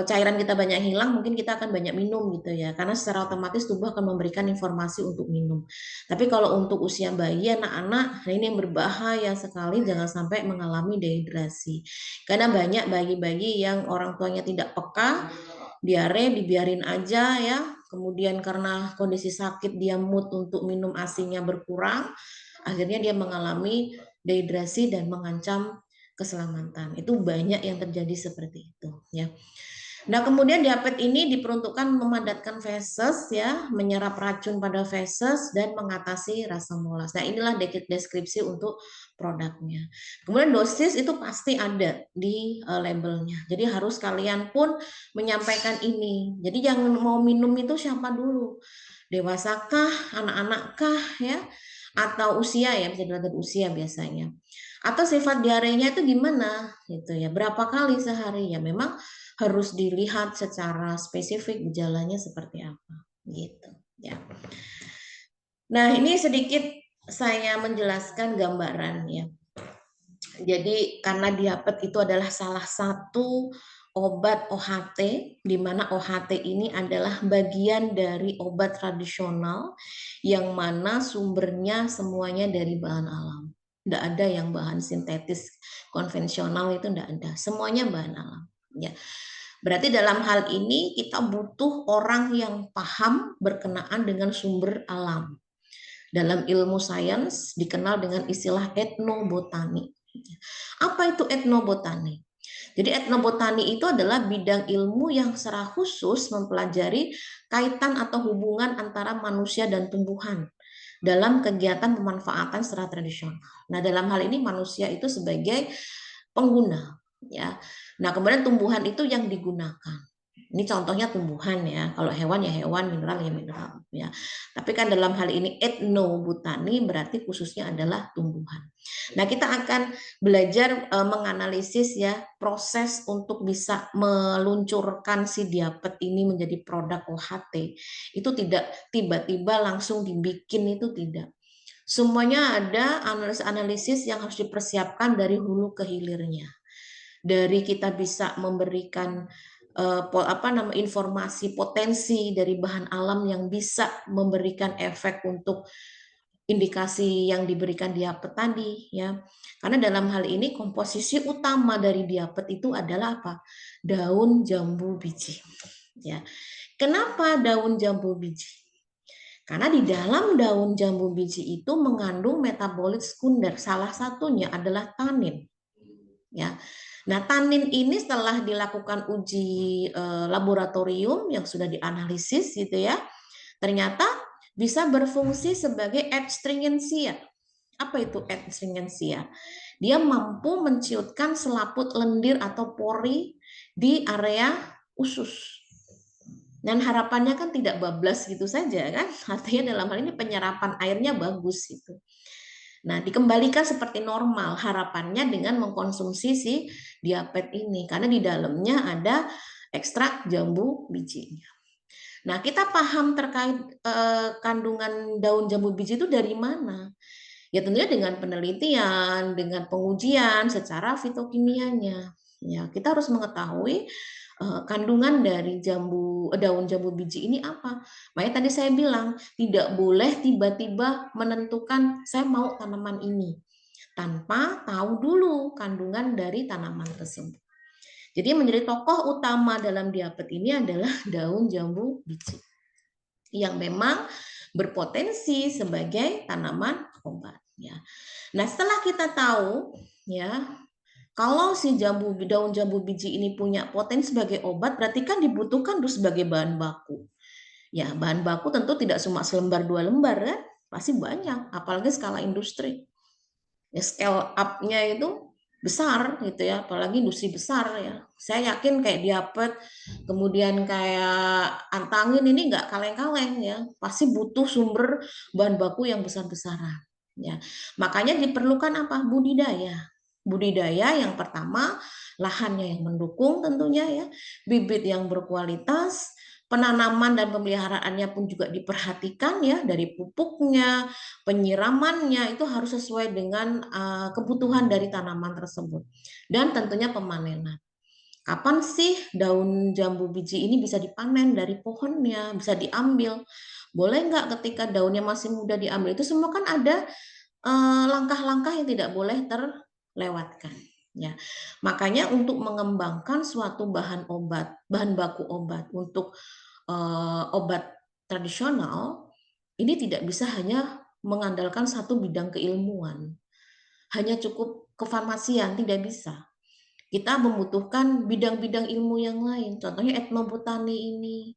cairan kita banyak hilang, mungkin kita akan banyak minum gitu ya, karena secara otomatis tubuh akan memberikan informasi untuk minum. Tapi kalau untuk usia bayi, anak-anak, nah ini yang berbahaya sekali, jangan sampai mengalami dehidrasi. Karena banyak bayi-bayi yang orang tuanya tidak peka, diare dibiarin aja ya, kemudian karena kondisi sakit dia mood untuk minum ASI-nya berkurang, akhirnya dia mengalami dehidrasi dan mengancam keselamatan. Itu banyak yang terjadi seperti itu ya. Nah, kemudian diabetes ini diperuntukkan memadatkan feses ya, menyerap racun pada feses dan mengatasi rasa mulas. Nah, inilah deskripsi untuk produknya. Kemudian dosis itu pasti ada di labelnya. Jadi harus kalian pun menyampaikan ini. Jadi yang mau minum itu siapa dulu? Dewasakah, anak-anakkah ya? Atau usia ya, bisa dilihat dari usia biasanya. Atau sifat diarenya itu gimana gitu ya? Berapa kali sehari ya? Memang harus dilihat secara spesifik gejalanya seperti apa gitu ya. Nah, ini sedikit saya menjelaskan gambaran ya. Jadi karena diabetes itu adalah salah satu obat OHT, di mana OHT ini adalah bagian dari obat tradisional yang mana sumbernya semuanya dari bahan alam. Tidak ada yang bahan sintetis konvensional, itu tidak ada. Semuanya bahan alam. Ya. Berarti dalam hal ini kita butuh orang yang paham berkenaan dengan sumber alam. Dalam ilmu sains dikenal dengan istilah etnobotani. Apa itu etnobotani? Jadi etnobotani itu adalah bidang ilmu yang secara khusus mempelajari kaitan atau hubungan antara manusia dan tumbuhan dalam kegiatan pemanfaatan secara tradisional. Nah, dalam hal ini manusia itu sebagai pengguna ya. Nah, kemudian tumbuhan itu yang digunakan. Ini contohnya tumbuhan ya. Kalau hewan ya hewan, mineral ya mineral ya. Tapi kan dalam hal ini etnobotani berarti khususnya adalah tumbuhan. Nah, kita akan belajar menganalisis ya proses untuk bisa meluncurkan si diabetes ini menjadi produk OHT. Itu tidak tiba-tiba langsung dibikin, itu tidak. Semuanya ada analisis-analisis yang harus dipersiapkan dari hulu ke hilirnya. Dari kita bisa memberikan informasi potensi dari bahan alam yang bisa memberikan efek untuk indikasi yang diberikan diabetes tadi ya. Karena dalam hal ini komposisi utama dari diabetes itu adalah apa? Daun jambu biji. Ya. Kenapa daun jambu biji? Karena di dalam daun jambu biji itu mengandung metabolit sekunder. Salah satunya adalah tanin. Ya. Nah, tanin ini setelah dilakukan uji laboratorium yang sudah dianalisis gitu ya, ternyata bisa berfungsi sebagai adstringensia. Apa itu adstringensia? Dia mampu menciutkan selaput lendir atau pori di area usus. Dan harapannya kan tidak bablas gitu saja kan, artinya dalam hal ini penyerapan airnya bagus gitu. Nah, dikembalikan seperti normal harapannya dengan mengkonsumsi si diabetes ini, karena di dalamnya ada ekstrak jambu bijinya. Nah, kita paham terkait kandungan daun jambu biji itu dari mana? Ya tentunya dengan penelitian, dengan pengujian secara fitokimianya. Ya, kita harus mengetahui kandungan dari daun jambu biji ini apa. Makanya tadi saya bilang tidak boleh tiba-tiba menentukan saya mau tanaman ini tanpa tahu dulu kandungan dari tanaman tersebut. Jadi menjadi tokoh utama dalam diabetes ini adalah daun jambu biji yang memang berpotensi sebagai tanaman obat ya. Nah, setelah kita tahu ya kalau si daun jambu biji ini punya potensi sebagai obat, berarti kan dibutuhkan terus sebagai bahan baku. Ya, bahan baku tentu tidak cuma selembar dua lembar kan, pasti banyak, apalagi skala industri. Ya, scale up-nya itu besar gitu ya, apalagi industri besar ya. Saya yakin kayak diabetes, kemudian kayak antangin ini nggak kaleng-kaleng ya, pasti butuh sumber bahan baku yang besar-besaran. Ya, makanya diperlukan apa? Budidaya. budidaya yang pertama lahannya yang mendukung tentunya ya, bibit yang berkualitas, penanaman dan pemeliharaannya pun juga diperhatikan ya, dari pupuknya, penyiramannya itu harus sesuai dengan kebutuhan dari tanaman tersebut. Dan tentunya pemanenan. Kapan sih daun jambu biji ini bisa dipanen dari pohonnya, bisa diambil? Boleh nggak ketika daunnya masih muda diambil? Itu semua kan ada langkah-langkah yang tidak boleh terlewatkan. Ya, makanya untuk mengembangkan suatu bahan obat, bahan baku obat untuk obat tradisional, ini tidak bisa hanya mengandalkan satu bidang keilmuan, hanya cukup kefarmasian, tidak bisa. Kita membutuhkan bidang-bidang ilmu yang lain, contohnya etnobotani ini,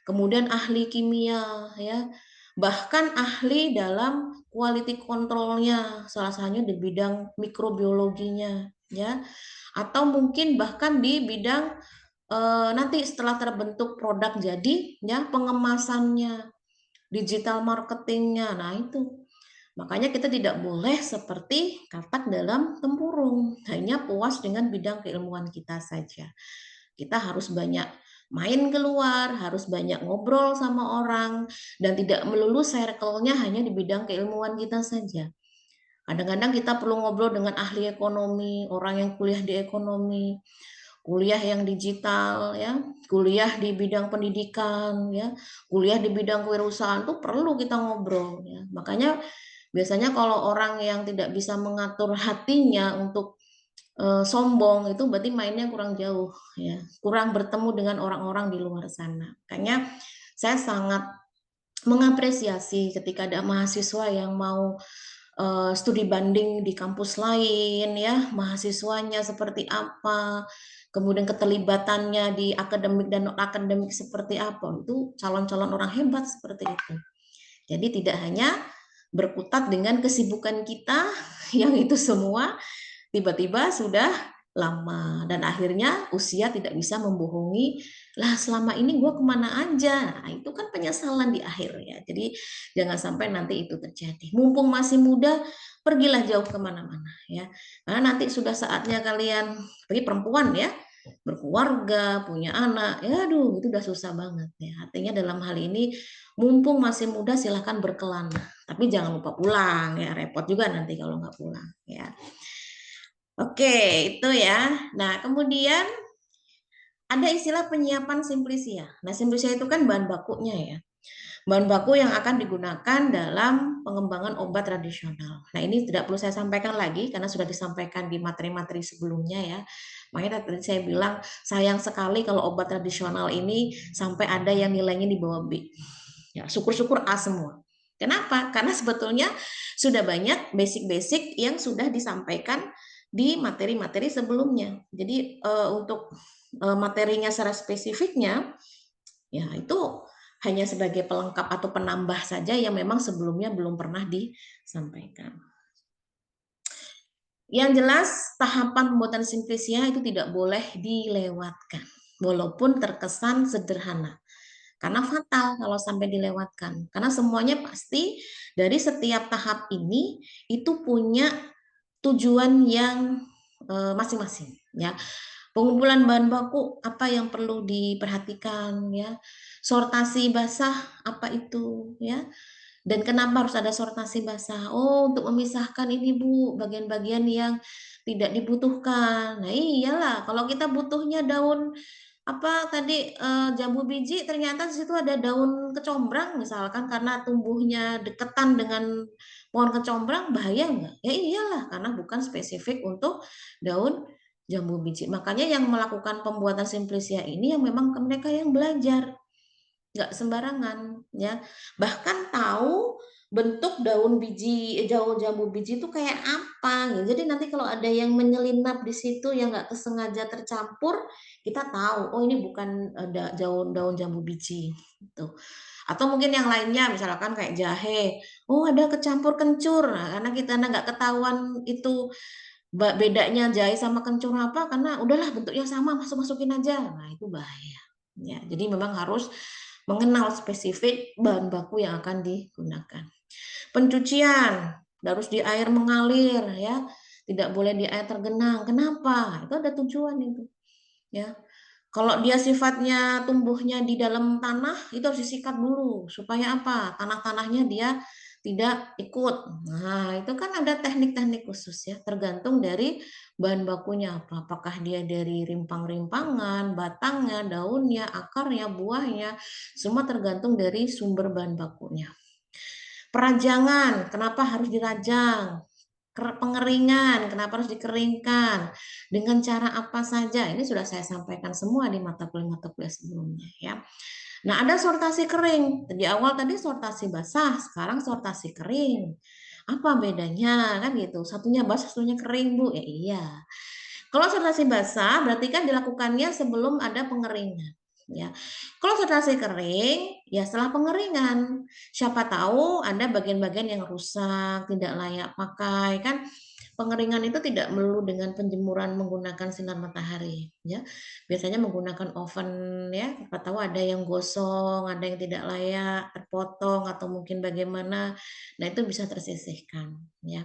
kemudian ahli kimia, ya, bahkan ahli dalam quality controlnya, salah satunya di bidang mikrobiologinya, ya, atau mungkin bahkan di bidang nanti setelah terbentuk produk jadi, ya, pengemasannya, digital marketingnya, nah itu. Makanya kita tidak boleh seperti katak dalam tempurung, hanya puas dengan bidang keilmuan kita saja. Kita harus banyak main keluar, harus banyak ngobrol sama orang, dan tidak melulu circle-nya hanya di bidang keilmuan kita saja. Kadang-kadang kita perlu ngobrol dengan ahli ekonomi, orang yang kuliah di ekonomi, kuliah yang digital, ya, kuliah di bidang pendidikan, ya, kuliah di bidang kewirausahaan itu perlu kita ngobrol. Ya. Makanya biasanya kalau orang yang tidak bisa mengatur hatinya untuk sombong itu berarti mainnya kurang jauh, ya, kurang bertemu dengan orang-orang di luar sana. Makanya saya sangat mengapresiasi ketika ada mahasiswa yang mau studi banding di kampus lain, ya, mahasiswanya seperti apa, kemudian keterlibatannya di akademik dan non akademik seperti apa, itu calon-calon orang hebat seperti itu. Jadi tidak hanya berkutat dengan kesibukan kita yang itu semua tiba-tiba sudah lama dan akhirnya usia tidak bisa membohongi, lah selama ini gue kemana aja. Nah, itu kan penyesalan di akhir ya. Jadi jangan sampai nanti itu terjadi. Mumpung masih muda, pergilah jauh kemana-mana ya. Karena nanti sudah saatnya kalian, bagi perempuan ya, berkeluarga, punya anak, ya aduh itu udah susah banget ya. Artinya dalam hal ini mumpung masih muda silahkan berkelana, tapi jangan lupa pulang ya, repot juga nanti kalau nggak pulang ya. Oke, itu ya. Nah, kemudian ada istilah penyiapan simplisia. Nah, simplisia itu kan bahan bakunya ya. Bahan baku yang akan digunakan dalam pengembangan obat tradisional. Nah, ini tidak perlu saya sampaikan lagi karena sudah disampaikan di materi-materi sebelumnya ya. Makanya tadi saya bilang sayang sekali kalau obat tradisional ini sampai ada yang nilainya di bawah B. Ya, syukur-syukur A semua. Kenapa? Karena sebetulnya sudah banyak basic-basic yang sudah disampaikan di materi-materi sebelumnya. Jadi untuk materinya secara spesifiknya, ya itu hanya sebagai pelengkap atau penambah saja yang memang sebelumnya belum pernah disampaikan. Yang jelas tahapan pembuatan simplisia itu tidak boleh dilewatkan, walaupun terkesan sederhana. Karena fatal kalau sampai dilewatkan. Karena semuanya pasti dari setiap tahap ini itu punya tujuan yang masing-masing ya. Pengumpulan bahan baku apa yang perlu diperhatikan ya. Sortasi basah apa itu ya. Dan kenapa harus ada sortasi basah? Oh, untuk memisahkan ini Bu, bagian-bagian yang tidak dibutuhkan. Nah, iyalah kalau kita butuhnya daun apa tadi jambu biji ternyata di situ ada daun kecombrang misalkan karena tumbuhnya deketan dengan pohon kecombrang bahaya enggak? Ya iyalah karena bukan spesifik untuk daun jambu biji. Makanya yang melakukan pembuatan simplisia ini yang memang mereka yang belajar, nggak sembarangan ya. Bahkan tahu bentuk daun biji, daun jambu biji itu kayak apa gitu. Jadi nanti kalau ada yang menyelinap di situ yang nggak kesengaja tercampur, kita tahu oh ini bukan daun jambu biji gitu. Atau mungkin yang lainnya misalkan kayak jahe, oh ada kecampur kencur. Nah, karena kita nggak ketahuan itu bedanya jahe sama kencur apa karena udahlah bentuknya sama masukin aja. Nah, itu bahaya. Ya, jadi memang harus mengenal spesifik bahan baku yang akan digunakan. Pencucian harus di air mengalir ya. tidak boleh di air tergenang. Kenapa? Itu ada tujuan itu. Ya, kalau dia sifatnya tumbuhnya di dalam tanah, itu harus disikat dulu. Supaya apa? Tanah-tanahnya dia tidak ikut. Nah, itu kan ada teknik-teknik khusus ya, tergantung dari bahan bakunya apa. Apakah dia dari rimpang-rimpangan, batangnya, daunnya, akarnya, buahnya, semua tergantung dari sumber bahan bakunya. Perajangan, kenapa harus dirajang? Pengeringan, kenapa harus dikeringkan? Dengan cara apa saja? Ini sudah saya sampaikan semua di mata kuliah sebelumnya ya. Nah, ada sortasi kering. Di awal tadi sortasi basah, sekarang sortasi kering. Apa bedanya kan gitu? Satunya basah, satunya kering, Bu. Ya iya. Kalau sortasi basah berarti kan dilakukannya sebelum ada pengeringan. Ya, kalau sortasi kering, ya setelah pengeringan. Siapa tahu ada bagian-bagian yang rusak, tidak layak pakai kan. Pengeringan itu tidak melulu dengan penjemuran menggunakan sinar matahari, ya. Biasanya menggunakan oven, ya. Siapa tahu ada yang gosong, ada yang tidak layak, terpotong atau mungkin bagaimana. Nah, itu bisa tersisihkan, ya.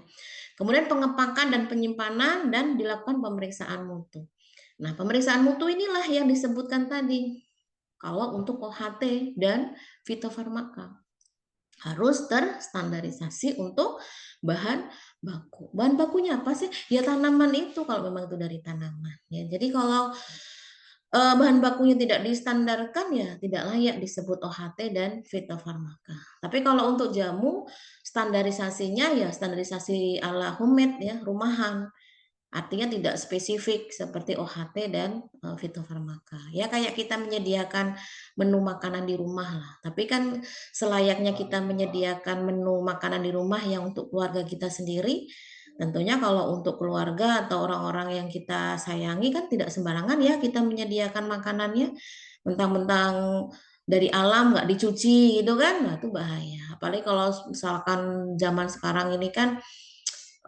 Kemudian pengepakan dan penyimpanan dan dilakukan pemeriksaan mutu. Nah, pemeriksaan mutu inilah yang disebutkan tadi. Kalau untuk OHT dan fitofarmaka harus terstandarisasi untuk bahan baku. Bahan bakunya apa sih? Ya tanaman itu kalau memang itu dari tanaman. Ya, jadi kalau bahan bakunya tidak distandarkan ya tidak layak disebut OHT dan fitofarmaka. Tapi kalau untuk jamu standarisasinya ya standarisasi ala homemade ya rumahan. Artinya tidak spesifik seperti OHT dan fitofarmaka. Ya kayak kita menyediakan menu makanan di rumah lah. Tapi kan selayaknya kita menyediakan menu makanan di rumah yang untuk keluarga kita sendiri, tentunya kalau untuk keluarga atau orang-orang yang kita sayangi kan tidak sembarangan ya kita menyediakan makanannya. Mentang-mentang dari alam nggak dicuci gitu kan, nah itu bahaya. Apalagi kalau misalkan zaman sekarang ini kan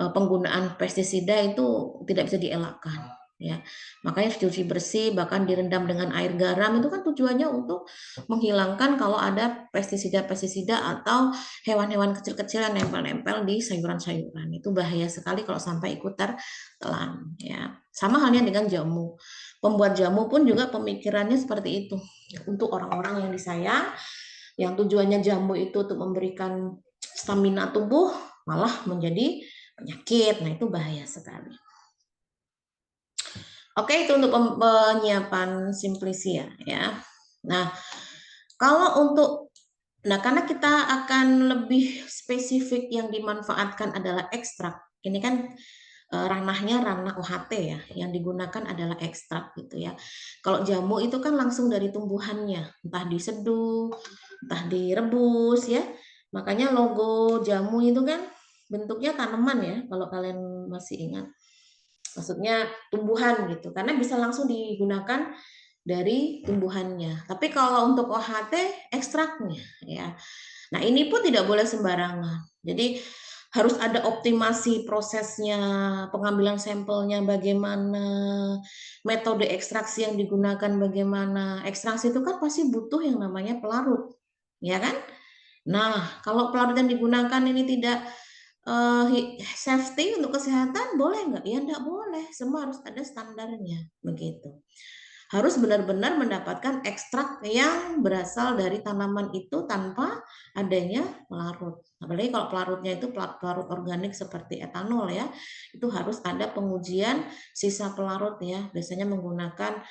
penggunaan pestisida itu tidak bisa dielakkan ya. Makanya cuci bersih bahkan direndam dengan air garam itu kan tujuannya untuk menghilangkan kalau ada pestisida-pestisida atau hewan-hewan kecil-kecil yang nempel-nempel di sayuran-sayuran. Itu bahaya sekali kalau sampai ikut tertelan ya. Sama halnya dengan jamu. Pembuat jamu pun juga pemikirannya seperti itu. Untuk orang-orang yang disayang yang tujuannya jamu itu untuk memberikan stamina tubuh malah menjadi penyakit. Nah, itu bahaya sekali. Oke, itu untuk penyiapan simplisia ya. Nah, kalau untuk karena kita akan lebih spesifik yang dimanfaatkan adalah ekstrak. Ini kan ranahnya ranah OHT ya, yang digunakan adalah ekstrak gitu ya. Kalau jamu itu kan langsung dari tumbuhannya, entah diseduh, entah direbus ya. Makanya logo jamu itu kan bentuknya tanaman ya, kalau kalian masih ingat. Maksudnya tumbuhan gitu, karena bisa langsung digunakan dari tumbuhannya. Tapi kalau untuk OHT ekstraknya ya. Nah, ini pun tidak boleh sembarangan. Jadi harus ada optimasi prosesnya, pengambilan sampelnya bagaimana, metode ekstraksi yang digunakan bagaimana. Ekstraksi itu kan pasti butuh yang namanya pelarut, ya kan? Nah, kalau pelarut yang digunakan ini tidak safety untuk kesehatan, boleh nggak? Ya nggak boleh, semua harus ada standarnya, begitu. Harus benar-benar mendapatkan ekstrak yang berasal dari tanaman itu tanpa adanya pelarut. Apalagi kalau pelarutnya itu pelarut organik seperti etanol ya, itu harus ada pengujian sisa pelarut ya. Biasanya menggunakan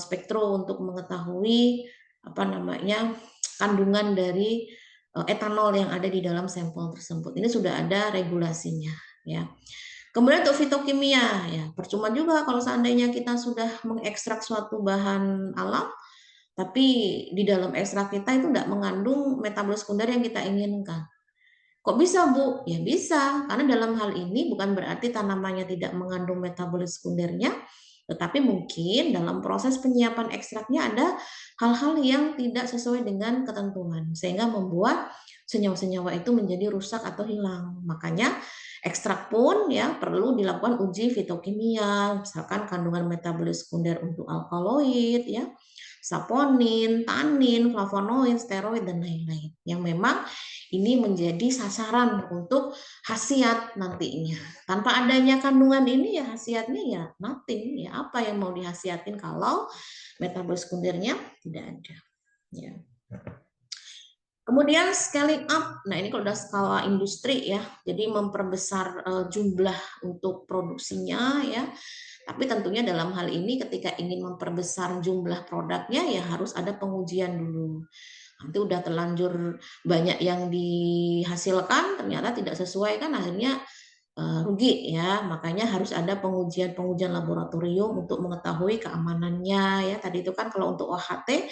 spektro untuk mengetahui apa namanya kandungan dari etanol yang ada di dalam sampel tersebut. Ini sudah ada regulasinya ya. Kemudian untuk fitokimia ya, percuma juga kalau seandainya kita sudah mengekstrak suatu bahan alam tapi di dalam ekstrak kita itu tidak mengandung metabolis sekunder yang kita inginkan. Kok bisa, Bu? Ya bisa, karena dalam hal ini bukan berarti tanamannya tidak mengandung metabolis sekundernya, tetapi mungkin dalam proses penyiapan ekstraknya ada hal-hal yang tidak sesuai dengan ketentuan, sehingga membuat senyawa-senyawa itu menjadi rusak atau hilang. Makanya ekstrak pun ya perlu dilakukan uji fitokimia, misalkan kandungan metabolis sekunder untuk alkaloid ya, saponin, tanin, flavonoid, steroid, dan lain-lain. Yang memang ini menjadi sasaran untuk khasiat nantinya. Tanpa adanya kandungan ini ya khasiatnya ya nothing. Ya apa yang mau dihasiatin kalau metabolis sekundernya tidak ada. Ya. Kemudian scaling up, nah ini kalau udah skala industri ya, jadi memperbesar jumlah untuk produksinya ya. Tapi tentunya dalam hal ini ketika ingin memperbesar jumlah produknya ya harus ada pengujian dulu. Nanti udah terlanjur banyak yang dihasilkan ternyata tidak sesuai kan akhirnya rugi ya. Makanya harus ada pengujian-pengujian laboratorium untuk mengetahui keamanannya ya. Tadi itu kan kalau untuk OHT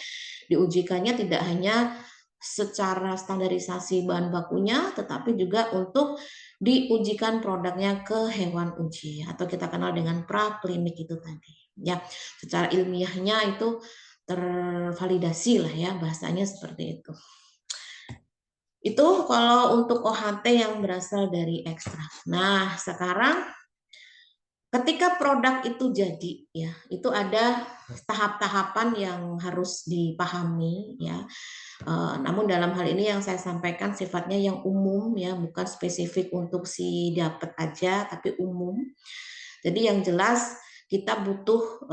diujikannya tidak hanya secara standarisasi bahan bakunya, tetapi juga untuk diujikan produknya ke hewan uji atau kita kenal dengan praklinik itu tadi. Ya, secara ilmiahnya itu tervalidasi lah ya bahasanya seperti itu. Itu kalau untuk OHT yang berasal dari ekstrak. Nah, sekarang ketika produk itu jadi ya, itu ada tahap-tahapan yang harus dipahami ya. Namun dalam hal ini yang saya sampaikan sifatnya yang umum ya, bukan spesifik untuk si dapat aja, tapi umum. Jadi yang jelas kita butuh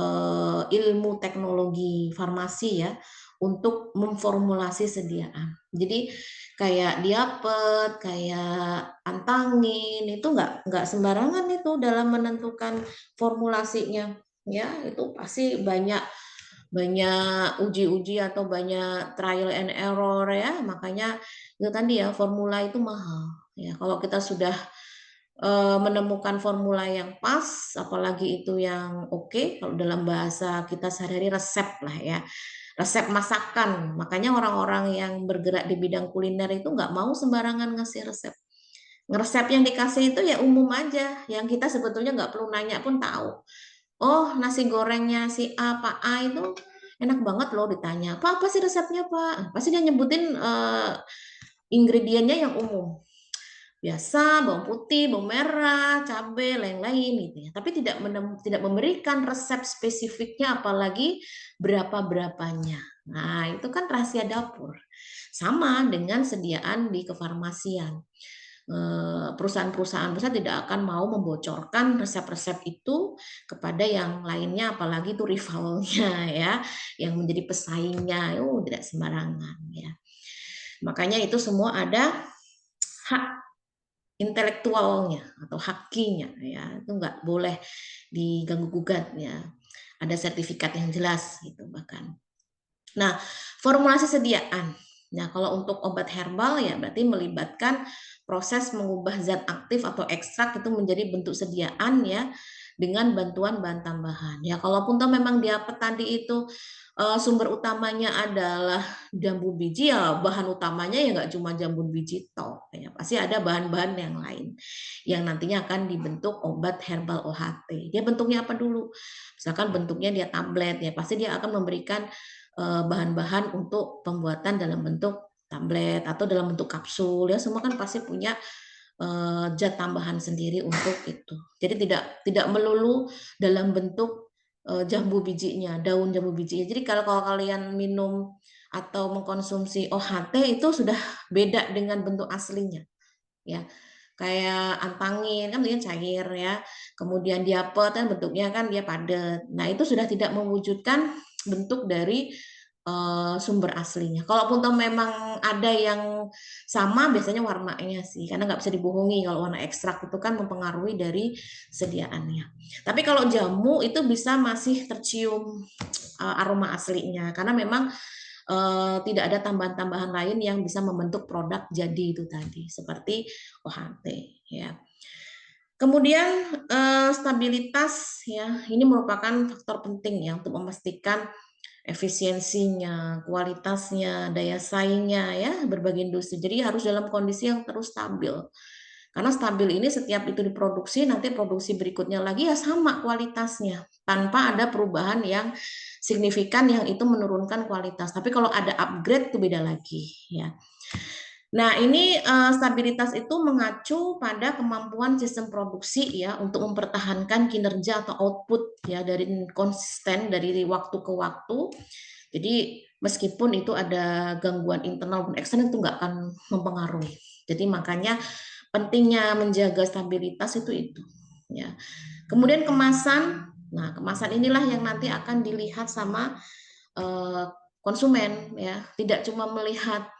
ilmu teknologi farmasi ya untuk memformulasi sediaan. Jadi kayak diapet, kayak antangin itu nggak sembarangan itu dalam menentukan formulasinya ya, itu pasti banyak uji-uji atau banyak trial and error ya, makanya itu tadi ya formula itu mahal ya. Kalau kita sudah menemukan formula yang pas, apalagi itu yang oke, kalau dalam bahasa kita sehari-hari resep lah ya, resep masakan. Makanya orang-orang yang bergerak di bidang kuliner itu nggak mau sembarangan ngasih resep. Resep yang dikasih itu ya umum aja, yang kita sebetulnya nggak perlu nanya pun tahu. Oh, nasi gorengnya si A, Pak A itu enak banget loh ditanya. Pak, apa sih resepnya, Pak? Pasti dia nyebutin ingredientnya yang umum. Biasa, bawang putih, bawang merah, cabai, lain-lain gitu ya. Tapi tidak memberikan resep spesifiknya apalagi berapa-berapanya. Nah, itu kan rahasia dapur. Sama dengan sediaan di kefarmasian. Perusahaan-perusahaan besar tidak akan mau membocorkan resep-resep itu kepada yang lainnya, apalagi itu rivalnya ya, yang menjadi pesaingnya, tidak sembarangan ya. Makanya itu semua ada hak intelektualnya atau hakinya ya, itu nggak boleh diganggu gugat ya. Ada sertifikat yang jelas gitu bahkan. Nah, formulasi sediaan. Nah, kalau untuk obat herbal ya berarti melibatkan proses mengubah zat aktif atau ekstrak itu menjadi bentuk sediaan ya dengan bantuan bahan tambahan. Ya, kalaupun toh memang dia petani itu sumber utamanya adalah jambu biji ya bahan utamanya ya nggak cuma jambu biji toh ya pasti ada bahan-bahan yang lain yang nantinya akan dibentuk obat herbal OHT. Dia bentuknya apa dulu? Misalkan bentuknya dia tablet ya pasti dia akan memberikan bahan-bahan untuk pembuatan dalam bentuk tablet atau dalam bentuk kapsul ya, semua kan pasti punya zat tambahan sendiri untuk itu. Jadi tidak melulu dalam bentuk jambu bijinya, daun jambu bijinya. Jadi kalau kalian minum atau mengkonsumsi OHT itu sudah beda dengan bentuk aslinya ya. Kayak antangin kan bentuknya cair ya, kemudian diapet kan bentuknya kan dia padat. Nah itu sudah tidak mewujudkan bentuk dari sumber aslinya. Kalaupun toh memang ada yang sama, biasanya warnanya sih, karena nggak bisa dibohongi kalau warna ekstrak itu kan mempengaruhi dari sediaannya. Tapi kalau jamu itu bisa masih tercium aroma aslinya, karena memang tidak ada tambahan-tambahan lain yang bisa membentuk produk jadi itu tadi, seperti OHT ya. Kemudian stabilitas ya, ini merupakan faktor penting ya untuk memastikan efisiensinya, kualitasnya, daya saingnya ya berbagai industri. Jadi harus dalam kondisi yang terus stabil. Karena stabil ini setiap itu diproduksi, nanti produksi berikutnya lagi ya sama kualitasnya, tanpa ada perubahan yang signifikan yang itu menurunkan kualitas. Tapi kalau ada upgrade itu beda lagi ya. Nah, ini stabilitas itu mengacu pada kemampuan sistem produksi ya untuk mempertahankan kinerja atau output ya dari konsisten dari waktu ke waktu. Jadi meskipun itu ada gangguan internal dan eksternal itu nggak akan mempengaruhi. Jadi makanya pentingnya menjaga stabilitas itu ya. Kemudian kemasan, nah kemasan inilah yang nanti akan dilihat sama eh, konsumen ya, tidak cuma melihat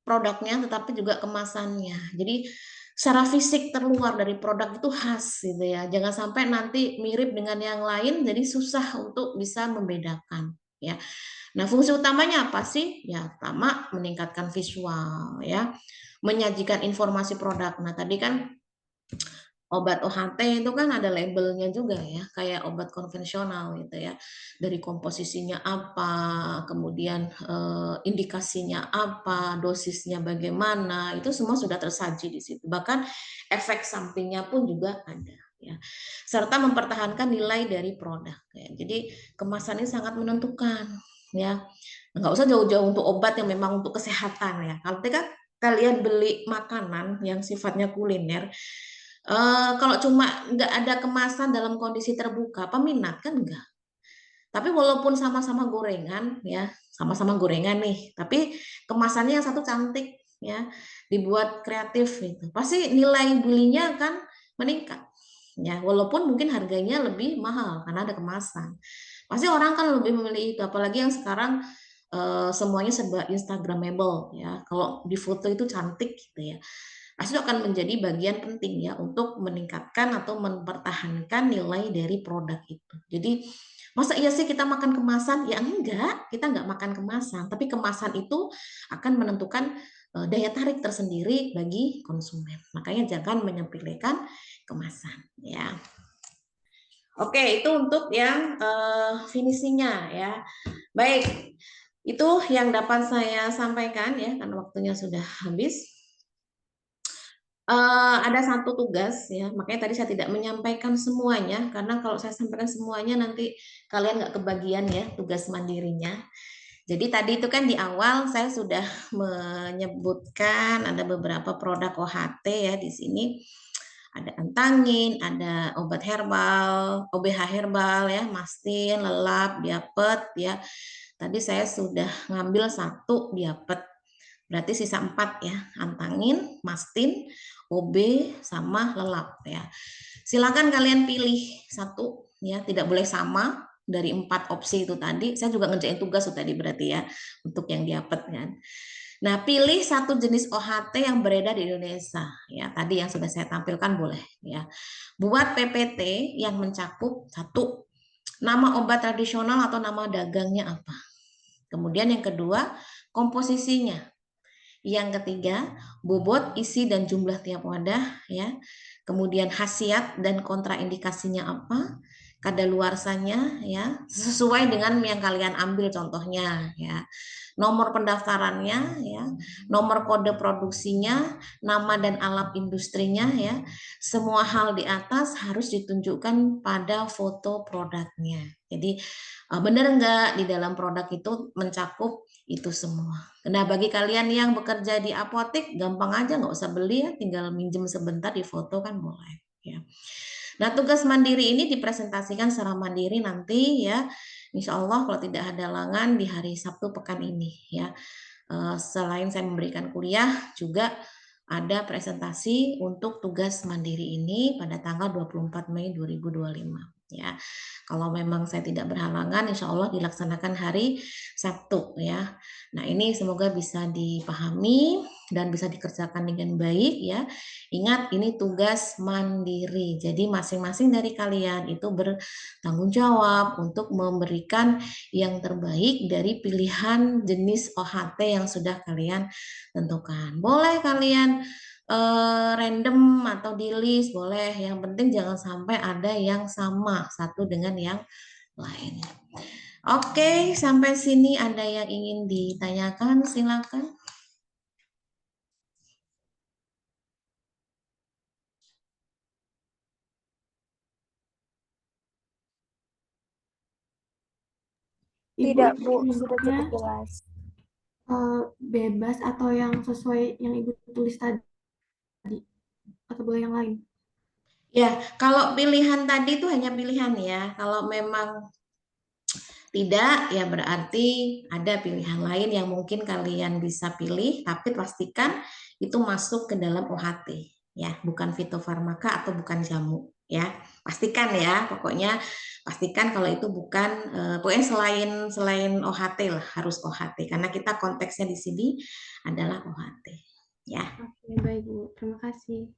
produknya tetapi juga kemasannya. Jadi secara fisik terluar dari produk itu khas gitu ya. Jangan sampai nanti mirip dengan yang lain jadi susah untuk bisa membedakan ya. Nah, fungsi utamanya apa sih? Ya, pertama meningkatkan visual ya, menyajikan informasi produk. Nah, tadi kan obat OHT itu kan ada labelnya juga ya, kayak obat konvensional gitu ya. Dari komposisinya apa, kemudian indikasinya apa, dosisnya bagaimana, itu semua sudah tersaji di situ. Bahkan efek sampingnya pun juga ada ya. Serta mempertahankan nilai dari produk ya. Jadi kemasan ini sangat menentukan ya. Nggak usah jauh-jauh untuk obat yang memang untuk kesehatan ya. Kalau kan kalian beli makanan yang sifatnya kuliner, kalau cuma nggak ada kemasan dalam kondisi terbuka, peminat kan enggak. Tapi walaupun sama-sama gorengan ya, sama-sama gorengan nih, tapi kemasannya yang satu cantik ya, dibuat kreatif gitu. Pasti nilai belinya akan meningkat. Ya, walaupun mungkin harganya lebih mahal karena ada kemasan. Pasti orang kan lebih memilih itu, apalagi yang sekarang semuanya serba Instagramable ya. Kalau di foto itu cantik gitu ya. Pasti itu akan menjadi bagian penting ya untuk meningkatkan atau mempertahankan nilai dari produk itu. Jadi masa iya sih kita makan kemasan? Ya enggak, kita enggak makan kemasan, tapi kemasan itu akan menentukan daya tarik tersendiri bagi konsumen. Makanya jangan menyepelekan kemasan ya. Oke, itu untuk yang finishingnya ya. Baik, itu yang dapat saya sampaikan ya, karena waktunya sudah habis. Ada satu tugas ya, makanya tadi saya tidak menyampaikan semuanya, karena kalau saya sampaikan semuanya nanti kalian nggak kebagian ya tugas mandirinya. Jadi tadi itu kan di awal saya sudah menyebutkan ada beberapa produk OHT ya di sini. Ada antangin, ada obat herbal, OBH herbal ya, mastin, lelap, diapet ya. Tadi saya sudah ngambil satu diapet. Berarti sisa 4 ya, antangin, mastin, OB, sama lelap ya. Silakan kalian pilih satu ya, tidak boleh sama dari 4 opsi itu tadi. Saya juga ngerjain tugas tuh tadi berarti ya, untuk yang diapet kan. Nah, pilih satu jenis OHT yang beredar di Indonesia ya. Tadi yang sudah saya tampilkan boleh ya. Buat PPT yang mencakup satu nama obat tradisional atau nama dagangnya apa. Kemudian yang kedua, komposisinya. Yang ketiga, bobot, isi, dan jumlah tiap wadah, ya. Kemudian khasiat dan kontraindikasinya apa, kadaluarsanya, ya, sesuai dengan yang kalian ambil contohnya, ya. Nomor pendaftarannya, ya, nomor kode produksinya, nama dan alat industrinya, ya. Semua hal di atas harus ditunjukkan pada foto produknya. Jadi benar enggak di dalam produk itu mencakup itu semua. Nah, bagi kalian yang bekerja di apotek, gampang aja nggak usah beli ya, tinggal minjem sebentar di foto kan boleh. Ya. Nah, tugas mandiri ini dipresentasikan secara mandiri nanti ya, Insya Allah kalau tidak ada halangan di hari Sabtu pekan ini ya. Selain saya memberikan kuliah, juga ada presentasi untuk tugas mandiri ini pada tanggal 24 Mei 2025 ya. Kalau memang saya tidak berhalangan, insya Allah dilaksanakan hari Sabtu ya. Nah ini semoga bisa dipahami dan bisa dikerjakan dengan baik ya. Ingat ini tugas mandiri, jadi masing-masing dari kalian itu bertanggung jawab untuk memberikan yang terbaik dari pilihan jenis OHT yang sudah kalian tentukan. Boleh kalian random atau di list boleh, yang penting jangan sampai ada yang sama satu dengan yang lain. Oke, sampai sini ada yang ingin ditanyakan, silakan. Ibu Tidak, itu Bu, sudah menyebutnya cukup jelas. bebas atau yang sesuai yang Ibu tulis tadi, atau boleh yang lain? Ya, kalau pilihan tadi itu hanya pilihan ya. Kalau memang Tidak, ya berarti ada pilihan lain yang mungkin kalian bisa pilih, tapi pastikan itu masuk ke dalam OHT, ya, bukan fitofarmaka atau bukan jamu, ya. Pastikan ya, pokoknya pastikan kalau itu bukan, pokoknya selain OHT lah, harus OHT, karena kita konteksnya di sini adalah OHT, ya. Oke, baik Bu. Terima kasih.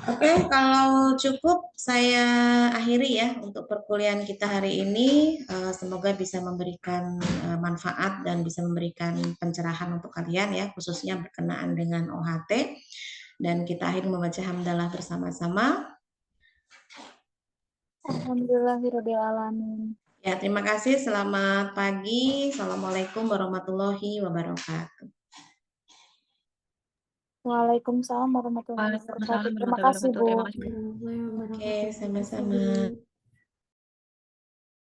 Oke, kalau cukup saya akhiri ya untuk perkuliahan kita hari ini. Semoga bisa memberikan manfaat dan bisa memberikan pencerahan untuk kalian ya, khususnya berkenaan dengan OHT. Dan kita akhiri membaca hamdalah bersama-sama. Alhamdulillahirrabbilalamin. Ya, terima kasih. Selamat pagi. Assalamualaikum warahmatullahi wabarakatuh. Waalaikumsalam warahmatullahi wabarakatuh. Terima kasih, Bu. Oke, sama-sama.